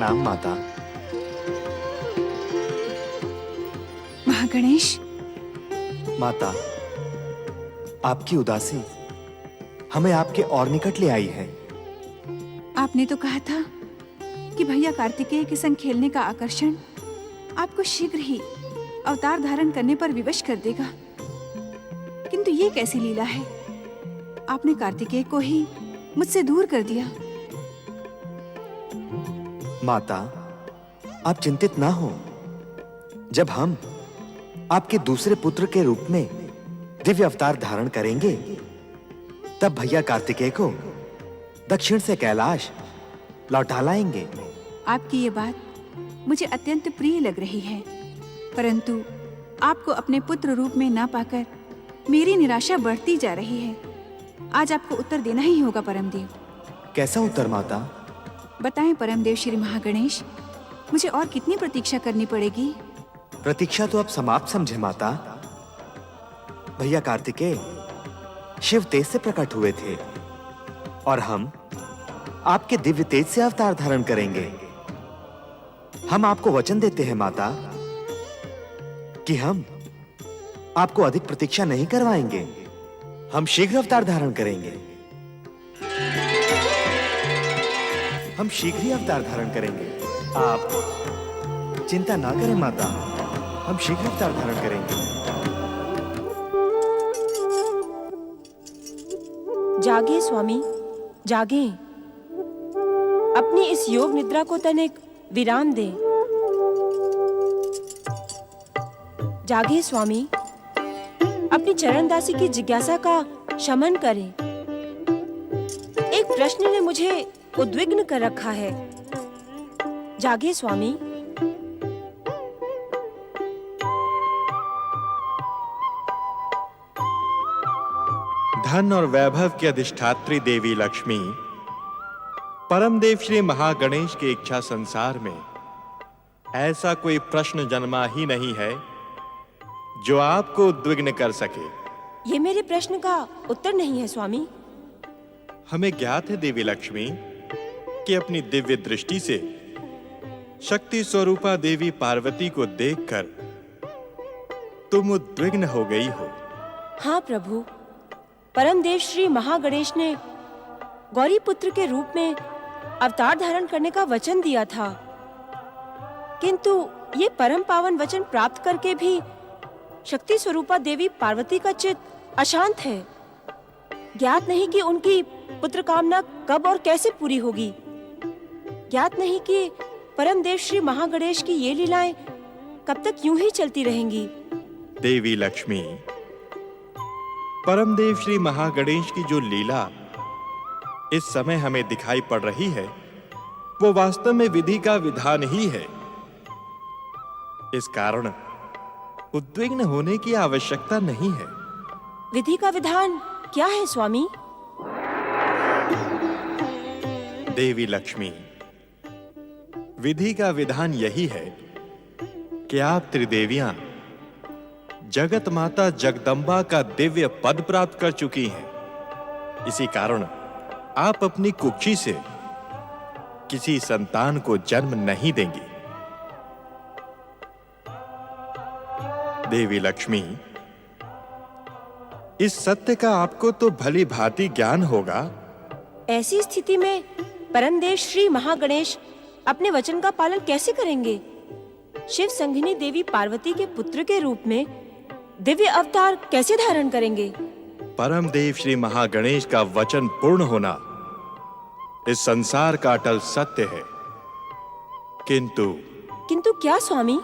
प्रणाम माता। महागणेश, माता, आपकी उदासी हमें आपके और निकट ले आई है। आपने तो कहा था कि भैया कार्तिकेय के संग खेलने का आकर्षण आपको शीघ्र ही अवतार धारण करने पर विवश कर देगा, किंतु ये कैसी लीला है? आपने कार्तिकेय को ही मुझसे दूर कर दिया। माता, आप चिंतित ना हो। जब हम आपके दूसरे पुत्र के रूप में दिव्य अवतार धारण करेंगे, तब भैया कार्तिकेय को दक्षिण से कैलाश लौटा लाएंगे। आपकी ये बात मुझे अत्यंत प्रिय लग रही है, परंतु आपको अपने पुत्र रूप में ना पाकर मेरी निराशा बढ़ती जा रही है। आज आपको उत्तर देना ही होगा परमदेव। कैसा उत्तर माता? बताएं परमदेव श्री महागणेश, मुझे और कितनी प्रतीक्षा करनी पड़ेगी? प्रतीक्षा तो अब समाप्त समझे माता। भैया कार्तिकेय शिव तेज से प्रकट हुए थे और हम आपके दिव्य तेज से अवतार धारण करेंगे। हम आपको वचन देते हैं माता कि हम आपको अधिक प्रतीक्षा नहीं करवाएंगे। हम शीघ्र अवतार धारण करेंगे। हम शीघ्र ही अवतार धारण करेंगे। आप चिंता ना करें माता, हम शीघ्र अवतार धारण करेंगे। जागे स्वामी, जागे। अपनी इस योग निद्रा को तनिक विराम दे। जागे स्वामी, अपनी चरणदासी की जिज्ञासा का शमन करें। एक प्रश्न ने मुझे उद्विग्न कर रखा है। जागे स्वामी। धन और वैभव की अधिष्ठात्री देवी लक्ष्मी परमदेव श्री महागणेश की इच्छा संसार में ऐसा कोई प्रश्न जन्मा ही नहीं है जो आपको उद्विग्न कर सके। ये मेरे प्रश्न का उत्तर नहीं है स्वामी। हमें ज्ञात है देवी लक्ष्मी कि अपनी दिव्य दृष्टि से शक्ति स्वरूपा देवी पार्वती को देखकर तुम उद्विग्न हो गई हो। हाँ प्रभु, परमदेव श्री महागणेश ने गौरी पुत्र के रूप में अवतार धारण करने का वचन दिया था, किंतु ये परम पावन वचन प्राप्त करके भी शक्ति स्वरूपा देवी पार्वती का चित्त अशांत है। ज्ञात नहीं कि उनकी पुत्र कामना कब और कैसे पूरी होगी। ज्ञात नहीं कि परमदेव श्री महागणेश की ये लीलाएं कब तक यूं ही चलती रहेंगी। देवी लक्ष्मी, परमदेव श्री महागणेश की जो लीला इस समय हमें दिखाई पड़ रही है, वो वास्तव में विधि का विधान ही है। इस कारण उद्विग्न होने की आवश्यकता नहीं है। विधि का विधान क्या है स्वामी? देवी लक्ष्मी, विधि का विधान यही है कि आप त्रिदेवियां जगत माता जगदम्बा का दिव्य पद प्राप्त कर चुकी हैं। इसी कारण आप अपनी कुक्षी से किसी संतान को जन्म नहीं देंगी। देवी लक्ष्मी, इस सत्य का आपको तो भली भांति ज्ञान होगा। ऐसी स्थिति में परमदेव श्री महागणेश अपने वचन का पालन कैसे करेंगे? शिव संघिनी देवी पार्वती के पुत्र के रूप में दिव्य अवतार कैसे धारण करेंगे? परमदेव श्री महागणेश का वचन पूर्ण होना इस संसार का अटल सत्य है। किंतु क्या स्वामी?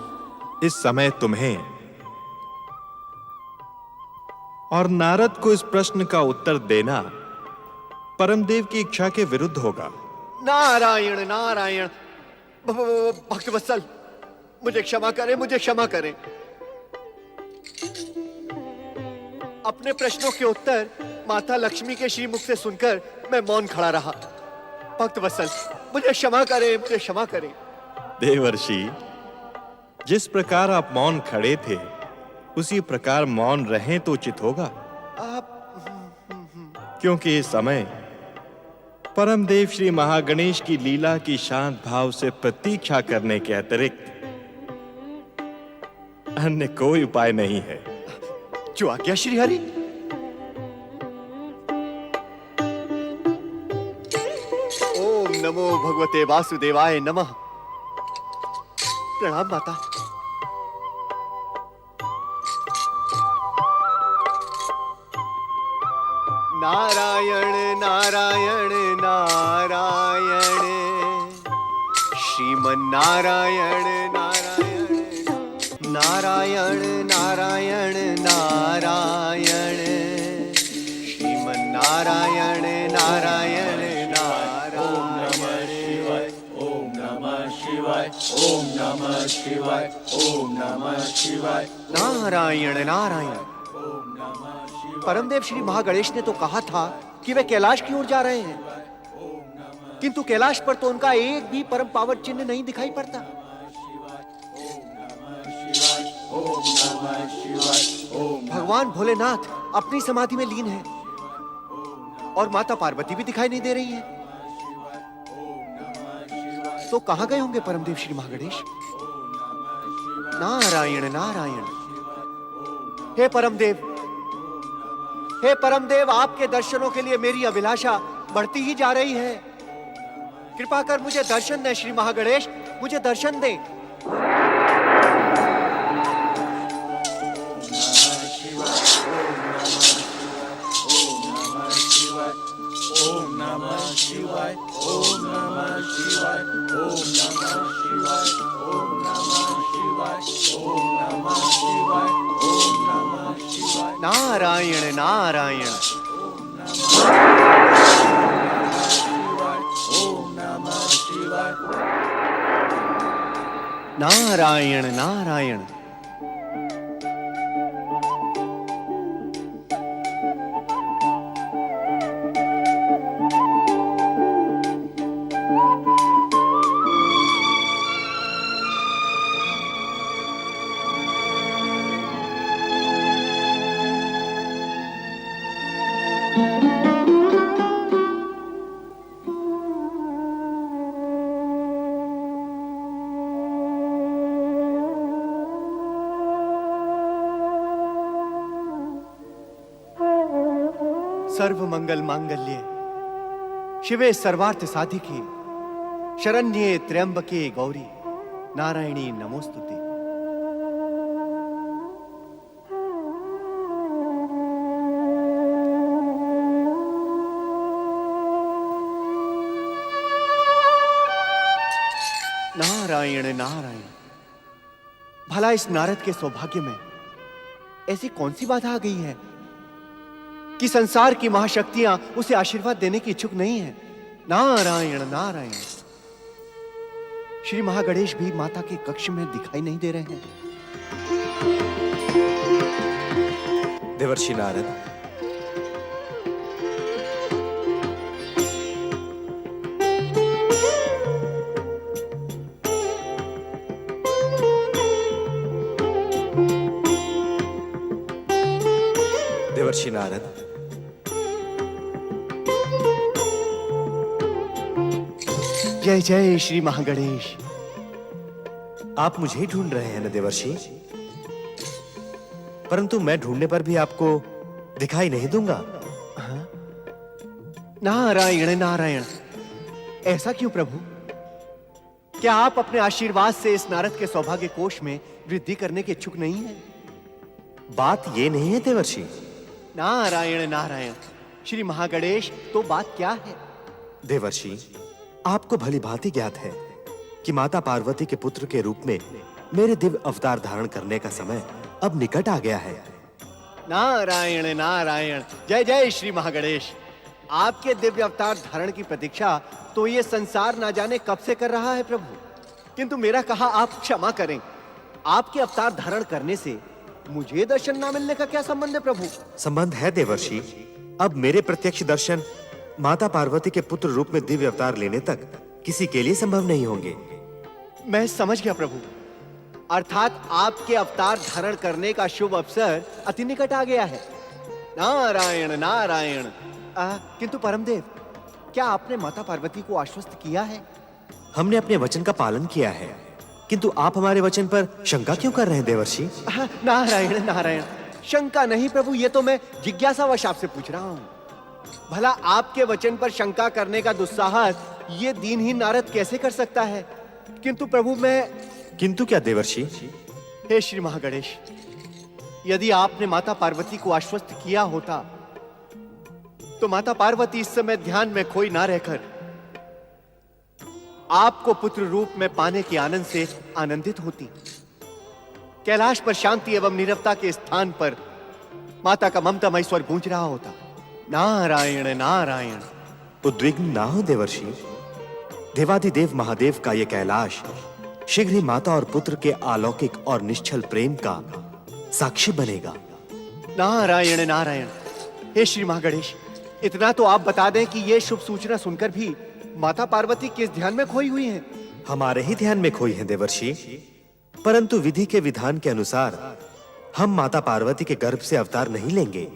इस समय तुम्हें और नारद को इस प्रश्न का उत्तर देना परमदेव की इच्छा के विरुद्ध होगा। नारायण नारायण। भक्तवत्सल, मुझे क्षमा करें, मुझे क्षमा करें। अपने प्रश्नों के उत्तर माता लक्ष्मी के श्रीमुख से सुनकर मैं मौन खड़ा रहा। भक्तवत्सल, मुझे क्षमा करें, मुझे क्षमा करें। देवर्षि, जिस प्रकार आप मौन खड़े थे उसी प्रकार मौन रहें तो उचित होगा। क्योंकि इस समय परमदेव श्री महागणेश की लीला की शांत भाव से प्रतीक्षा करने के अतिरिक्त अन्य कोई उपाय नहीं है। जो आज्ञा श्री हरि। ओम नमो भगवते वासुदेवाय नमः। प्रणाम माता। नारायण नारायण नारायण श्रीमन नारायण नारायण नारायण नारायण नारायण श्रीमन नारायण नारायण ओम नमः शिवाय ओम नमः शिवाय ओम नमः शिवाय नारायण नारायण। परमदेव श्री महागणेश ने तो कहा था कि वे कैलाश की ओर जा रहे हैं, किंतु कैलाश पर तो उनका एक भी परम पावन चिन्ह नहीं दिखाई पड़ता। भगवान भोलेनाथ अपनी समाधि में लीन है और माता पार्वती भी दिखाई नहीं दे रही है। तो कहां गए होंगे परमदेव श्री महागणेश? नारायण नारायण। हे परमदेव, हे परमदेव, आपके दर्शनों के लिए मेरी अभिलाषा बढ़ती ही जा रही है। कृपा कर मुझे दर्शन दें श्री महागणेश, मुझे दर्शन दें। ओम नमः शिवाय ओम नमः शिवाय ओम नमः शिवाय ओम नमः शिवाय ओम नमः शिवाय ओम नमः शिवाय। नारायण नारायण। ओम नमः शिवाय। नारायण नारायण। सर्व मंगल मांगल्ये शिवे सर्वार्थ साधिके शरण्ये त्र्यंबके गौरी नारायणी नमोस्तुते। नारायण नारायण। भला इस नारद के सौभाग्य में ऐसी कौन सी बाधा आ गई है कि संसार की महाशक्तियां उसे आशीर्वाद देने की इच्छुक नहीं है? नारायण नारायण। श्री महागणेश भी माता के कक्ष में दिखाई नहीं दे रहे हैं। देवर्षि नारद, देवर्षि नारद, जय जय श्री महागणेश। आप मुझे ही ढूंढ रहे हैं न देवर्षि? परंतु मैं ढूंढने पर भी आपको दिखाई नहीं दूंगा। नारायण नारायण। ऐसा क्यों प्रभु? क्या आप अपने आशीर्वाद से इस नारद के सौभाग्य कोष में वृद्धि करने के इच्छुक नहीं हैं? बात ये नहीं है देवर्षि। नारायण नारायण। श्री महागणेश, तो बात क्या है? देवर्षि, आपको भली भांति ज्ञात है कि माता पार्वती के पुत्र के रूप में मेरे दिव्य अवतार धारण करने का समय अब निकट आ गया है। नारायण नारायण। जय जय श्री महागणेश। आपके दिव्य अवतार धारण की प्रतीक्षा तो ये संसार ना जाने कब से कर रहा है प्रभु, किंतु मेरा कहा आप क्षमा करें। आपके अवतार धारण करने से मुझे दर्शन ना मिलने का क्या संबंध है प्रभु? संबंध है देवर्षि। अब मेरे प्रत्यक्ष दर्शन माता पार्वती के पुत्र रूप में दिव्य अवतार लेने तक किसी के लिए संभव नहीं होंगे। मैं समझ गया प्रभु। अर्थात आपके अवतार धारण करने का शुभ अवसर अति निकट आ गया है। नारायण नारायण। किंतु परमदेव, क्या आपने माता पार्वती को आश्वस्त किया है? हमने अपने वचन का पालन किया है, किंतु आप हमारे वचन पर शंका क्यों कर रहे हैं देवर्षि? नारायण नारायण, शंका नहीं प्रभु, ये तो मैं जिज्ञासावश आपसे पूछ रहा हूँ। भला आपके वचन पर शंका करने का दुस्साहस ये दीनहीन नारद कैसे कर सकता है? किंतु प्रभु मैं... किंतु क्या देवर्षि? हे श्री महागणेश, यदि आपने माता पार्वती को आश्वस्त किया होता तो माता पार्वती इस समय ध्यान में खोई ना रहकर आपको पुत्र रूप में पाने के आनंद से आनंदित होती। कैलाश पर शांति एवं नीरवता के स्थान पर माता का ममतामय स्वर गूंज रहा होता। नारायण नारायण। उद्विग्न ना हो देवर्षि, देवाधिदेव महादेव का यह कैलाश शीघ्र ही माता और पुत्र के अलौकिक और निश्चल प्रेम का साक्षी बनेगा। नारायण नारायण। हे श्री महागणेश, इतना तो आप बता दें कि ये शुभ सूचना सुनकर भी माता पार्वती किस ध्यान में खोई हुई हैं? हमारे ही ध्यान में खोई हैं देवर्षि, परंतु विधि के विधान के अनुसार हम माता पार्वती के गर्भ से अवतार नहीं लेंगे।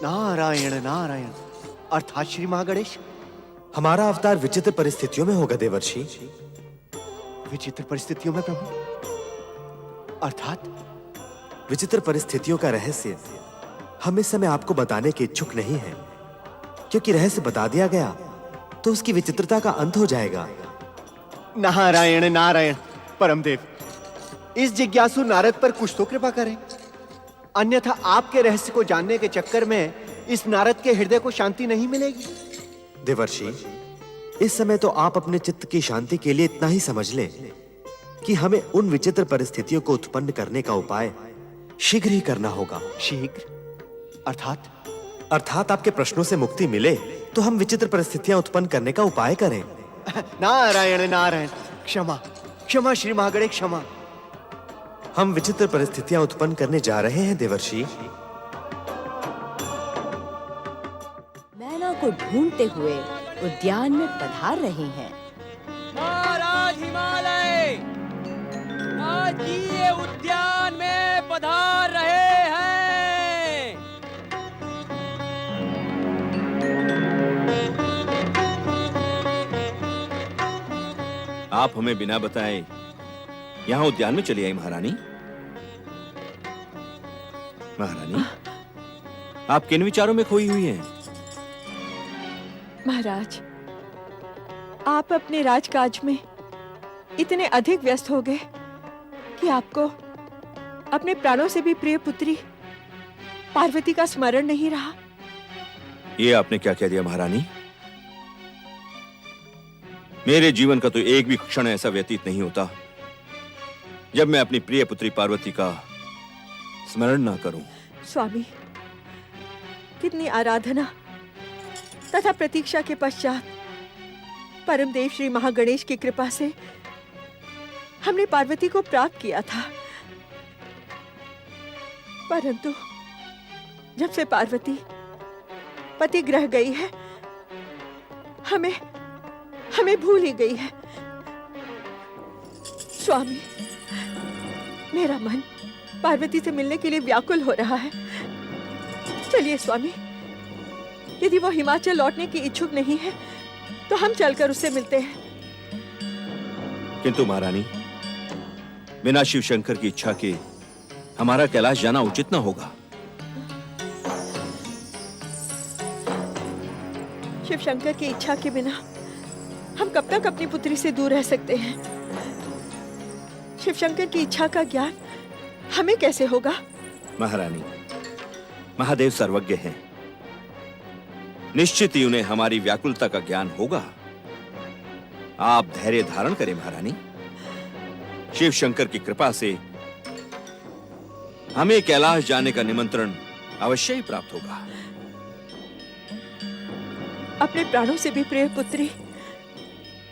नारायण नारायण। अर्थात श्री महागणेश, हमारा अवतार विचित्र परिस्थितियों में होगा देवर्षि। विचित्र परिस्थितियों में प्रभु? अर्थात? विचित्र परिस्थितियों का रहस्य हम इस समय आपको बताने के इच्छुक नहीं हैं, क्योंकि रहस्य बता दिया गया तो उसकी विचित्रता का अंत हो जाएगा। नारायण नारायण। परमदेव, इस जिज्ञासु नारद पर कुछ तो कृपा करें, अन्यथा आपके रहस्य को जानने के चक्कर में इस नारद के हृदय को शांति नहीं मिलेगी। देवर्षि, इस समय तो आप अपने चित्त की शांति के लिए इतना ही समझ लें कि हमें उन विचित्र परिस्थितियों को उत्पन्न करने का उपाय शीघ्र ही करना होगा। शीघ्र? अर्थात? अर्थात आपके प्रश्नों से मुक्ति मिले तो हम विचित्र परिस्थितियां उत्पन्न करने का उपाय करें। नारायण नारायण। क्षमा क्षमा श्री महागणेश, क्षमा। हम विचित्र परिस्थितियां उत्पन्न करने जा रहे हैं देवर्षि। मैना को ढूंढते हुए उद्यान में पधार रहे हैं। महाराज हिमालय आज ये उद्यान में पधार रहे हैं। आप हमें बिना बताए यहाँ उद्यान में चली आई महारानी। महारानी, आप किन विचारों में खोई हुई हैं? महाराज, आप अपने राजकाज में इतने अधिक व्यस्त हो गए कि आपको अपने प्राणों से भी प्रिय पुत्री पार्वती का स्मरण नहीं रहा। ये आपने क्या कह दिया महारानी? मेरे जीवन का तो एक भी क्षण ऐसा व्यतीत नहीं होता जब मैं अपनी प्रिय पुत्री पार्वती का स्मरण ना करूं। स्वामी, कितनी आराधना तथा प्रतीक्षा के पश्चात परमदेव श्री महागणेश की कृपा से हमने पार्वती को प्राप्त किया था, परंतु जब से पार्वती पति ग्रह गई है, हमें भूल ही गई है। स्वामी, मेरा मन पार्वती से मिलने के लिए व्याकुल हो रहा है। चलिए स्वामी, यदि वो हिमाचल लौटने की इच्छुक नहीं है तो हम चलकर उससे मिलते हैं। किंतु महारानी, बिना शिव शंकर की इच्छा के हमारा कैलाश जाना उचित न होगा। शिव शंकर की इच्छा के बिना हम कब तक अपनी पुत्री से दूर रह सकते हैं? शिव शंकर की इच्छा का ज्ञान हमें कैसे होगा? महारानी, महादेव सर्वज्ञ हैं। निश्चित ही उन्हें हमारी व्याकुलता का ज्ञान होगा। आप धैर्य धारण करें महारानी। शिव शंकर की कृपा से हमें कैलाश जाने का निमंत्रण अवश्य ही प्राप्त होगा। अपने प्राणों से भी प्रिय पुत्री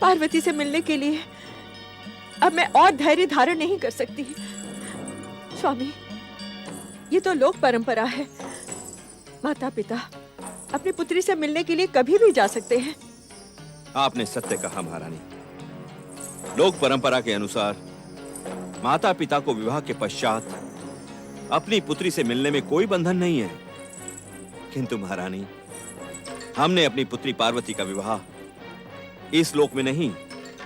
पार्वती से मिलने के लिए अब मैं और धैर्य धारण नहीं कर सकती। स्वामी, ये तो लोक परंपरा है। माता पिता अपनी पुत्री से मिलने के लिए कभी भी जा सकते हैं। आपने सत्य कहा महारानी। लोक परंपरा के अनुसार माता पिता को विवाह के पश्चात अपनी पुत्री से मिलने में कोई बंधन नहीं है। किंतु महारानी, हमने अपनी पुत्री पार्वती का विवाह इस लोक में नहीं,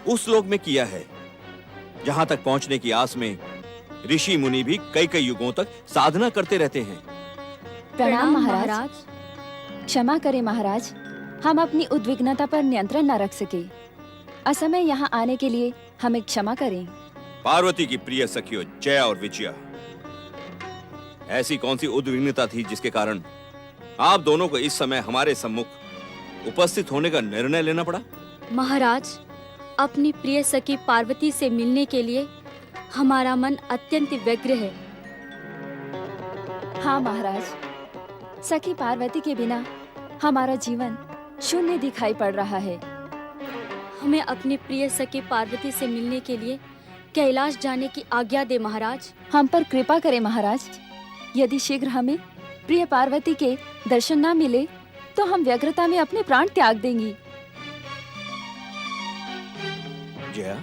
उस लोक में किया है, जहां तक पहुंचने की आस में ऋषि मुनि भी कई कई युगों तक साधना करते रहते हैं। प्रणाम महाराज। क्षमा करें महाराज, हम अपनी उद्विग्नता पर नियंत्रण न रख सके। असमय यहाँ आने के लिए हमें क्षमा करें। पार्वती की प्रिय सखियों जया और विजया, ऐसी कौन सी उद्विग्नता थी जिसके कारण आप दोनों को इस समय हमारे सम्मुख उपस्थित होने का निर्णय लेना पड़ा? महाराज, अपनी प्रिय सखी पार्वती से मिलने के लिए हमारा मन अत्यंत व्यग्र है। हाँ महाराज, सखी पार्वती के बिना हमारा जीवन शून्य दिखाई पड़ रहा है। हमें अपनी प्रिय सखी पार्वती से मिलने के लिए कैलाश जाने की आज्ञा दे महाराज। हम पर कृपा करें महाराज। यदि शीघ्र हमें प्रिय पार्वती के दर्शन न मिले तो हम व्यग्रता में अपने प्राण त्याग देंगी। जया,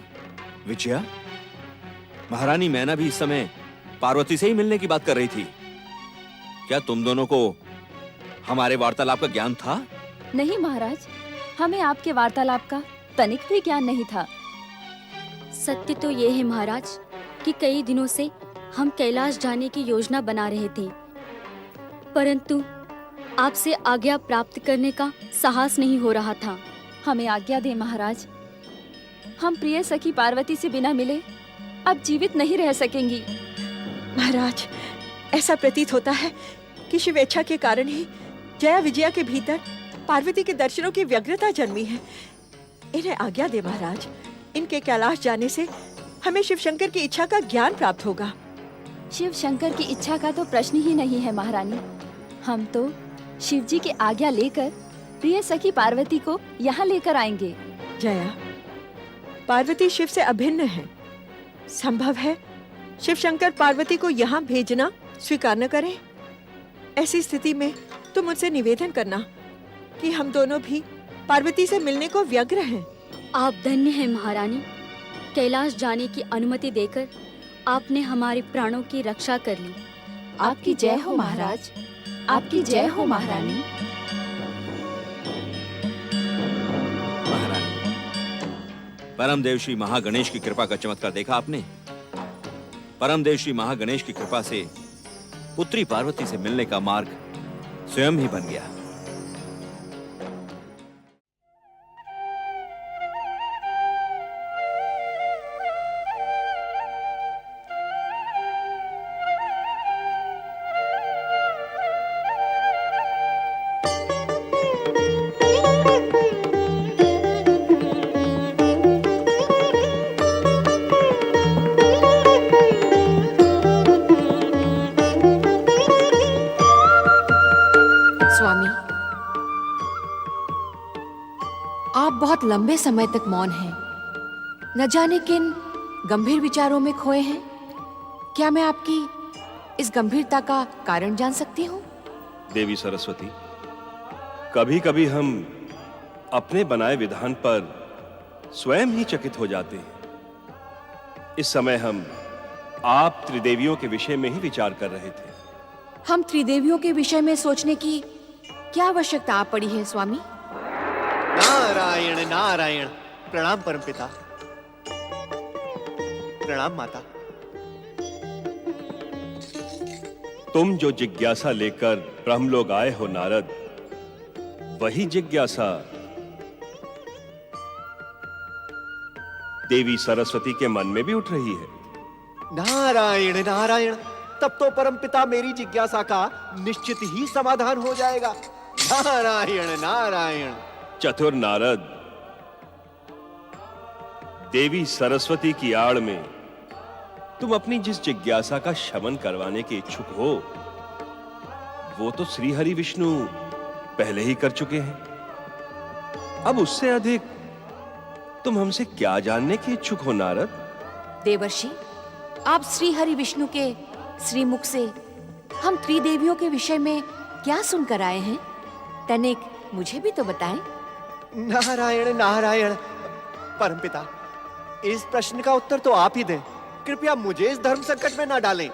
विजया, महारानी मैना भी इस समय पार्वती से ही मिलने की बात कर रही थी। क्या तुम दोनों को हमारे वार्तालाप का ज्ञान था? नहीं महाराज, हमें आपके वार्तालाप का तनिक भी ज्ञान नहीं था। सत्य तो ये है महाराज कि कई दिनों से हम कैलाश जाने की योजना बना रहे थे, परंतु आपसे आज्ञा प्राप्त करने का साहस नहीं हो रहा था। हमें आज्ञा दें महाराज, हम प्रिय सखी पार्वती से बिना मिले अब जीवित नहीं रह सकेंगी। महाराज, ऐसा प्रतीत होता है कि शिवेच्छा के कारण ही जया विजया के भीतर पार्वती के दर्शनों की व्यग्रता जन्मी है। इन्हें आज्ञा दे महाराज, इनके कैलाश जाने से हमें शिव शंकर की इच्छा का ज्ञान प्राप्त होगा। शिव शंकर की इच्छा का तो प्रश्न ही नहीं है महारानी। हम तो शिव जी की आज्ञा लेकर प्रिय सखी पार्वती को यहाँ लेकर आएंगे। जया, पार्वती शिव से अभिन्न है। संभव है शिव शंकर पार्वती को यहाँ भेजना स्वीकार न करें। ऐसी स्थिति में तुम मुझसे निवेदन करना कि हम दोनों भी पार्वती से मिलने को व्यग्र हैं। आप धन्य हैं महारानी। कैलाश जाने की अनुमति देकर आपने हमारे प्राणों की रक्षा कर ली। आपकी जय हो महाराज, आपकी जय हो महारानी। महारानी, परमदेव श्री महागणेश की कृपा का चमत्कार देखा आपने? परमदेव श्री महागणेश की कृपा से पुत्री पार्वती से मिलने का मार्ग स्वयं ही बन गया। स्वामी, आप बहुत लंबे समय तक मौन हैं। न जाने किन गंभीर विचारों में खोए हैं। क्या मैं आपकी इस गंभीरता का कारण जान सकती हूँ? देवी सरस्वती, कभी कभी हम अपने बनाए विधान पर स्वयं ही चकित हो जाते हैं। इस समय हम आप त्रिदेवियों के विषय में ही विचार कर रहे थे। हम त्रिदेवियों के विषय में सोचने की क्या आवश्यकता आ पड़ी है स्वामी? नारायण नारायण। प्रणाम परमपिता। प्रणाम माता। तुम जो जिज्ञासा लेकर ब्रह्मलोक आए हो नारद, वही जिज्ञासा देवी सरस्वती के मन में भी उठ रही है। नारायण नारायण। तब तो परमपिता मेरी जिज्ञासा का निश्चित ही समाधान हो जाएगा। नारायण नारायण। चतुर नारद, देवी सरस्वती की आड़ में तुम अपनी जिस जिज्ञासा का शमन करवाने के इच्छुक हो, वो तो श्री हरि विष्णु पहले ही कर चुके हैं। अब उससे अधिक तुम हमसे क्या जानने के इच्छुक हो नारद? देवर्षि, आप श्री हरि विष्णु के श्रीमुख से हम त्रिदेवियों के विषय में क्या सुनकर आए हैं? तनिक मुझे भी तो बताएं। नारायण नारायण। परमपिता, इस प्रश्न का उत्तर तो आप ही दें। कृपया मुझे इस धर्म संकट में न डालें।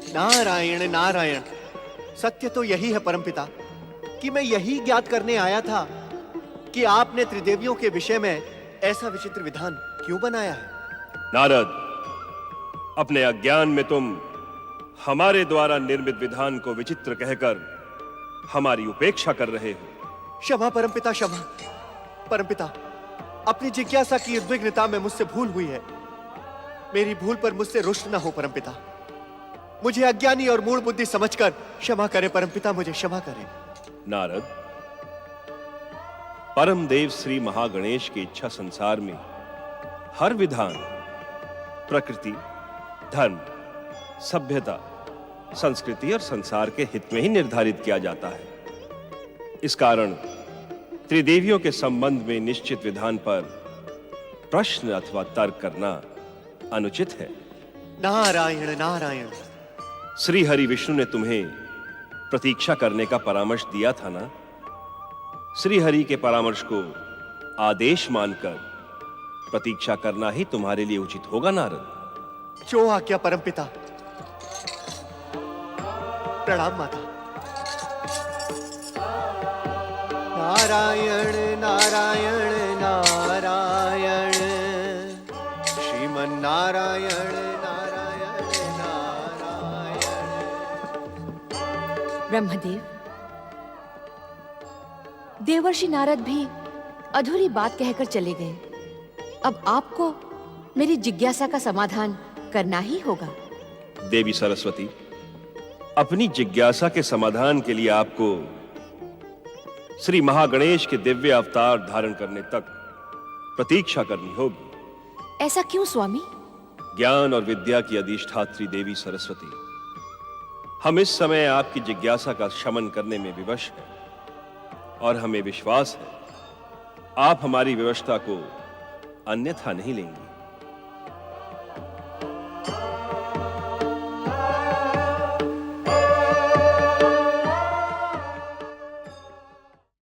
नारायण नारायण। सत्य तो यही है परमपिता कि मैं यही ज्ञात करने आया था कि आपने त्रिदेवियों के विषय में ऐसा विचित्र विधान क्यों बनाया है। नारद, अपने अज्ञान में तुम हमारे द्वारा निर्मित विधान को विचित्र कहकर हमारी उपेक्षा कर रहे हो। क्षमा परमपिता, क्षमा परमपिता। अपनी जिज्ञासा की उद्विग्नता में मुझसे भूल हुई है। मेरी भूल पर मुझसे रुष्ट न हो परमपिता। मुझे अज्ञानी और मूढ़ बुद्धि समझकर क्षमा करें परमपिता, मुझे क्षमा करें। नारद, परम देव श्री महागणेश की इच्छा संसार में हर विधान प्रकृति, धर्म, सभ्यता, संस्कृति और संसार के हित में ही निर्धारित किया जाता है। इस कारण त्रिदेवियों के संबंध में निश्चित विधान पर प्रश्न अथवा तर्क करना अनुचित है। नारायण नारायण। श्री हरि विष्णु ने तुम्हें प्रतीक्षा करने का परामर्श दिया था ना? श्री हरि के परामर्श को आदेश मानकर प्रतीक्षा करना ही तुम्हारे लिए उचित होगा नारद। जो आज्ञा परमपिता। प्रणाम माता। नारायण नारायण नारायण, श्रीमन नारायण नारायण नारायण। ब्रह्मदेव, देवर्षि नारद भी अधूरी बात कहकर चले गए। अब आपको मेरी जिज्ञासा का समाधान करना ही होगा। देवी सरस्वती, अपनी जिज्ञासा के समाधान के लिए आपको श्री महागणेश के दिव्य अवतार धारण करने तक प्रतीक्षा करनी होगी। ऐसा क्यों स्वामी? ज्ञान और विद्या की अधिष्ठात्री देवी सरस्वती, हम इस समय आपकी जिज्ञासा का शमन करने में विवश हैं और हमें विश्वास है आप हमारी व्यवस्था को अन्यथा नहीं लेंगे।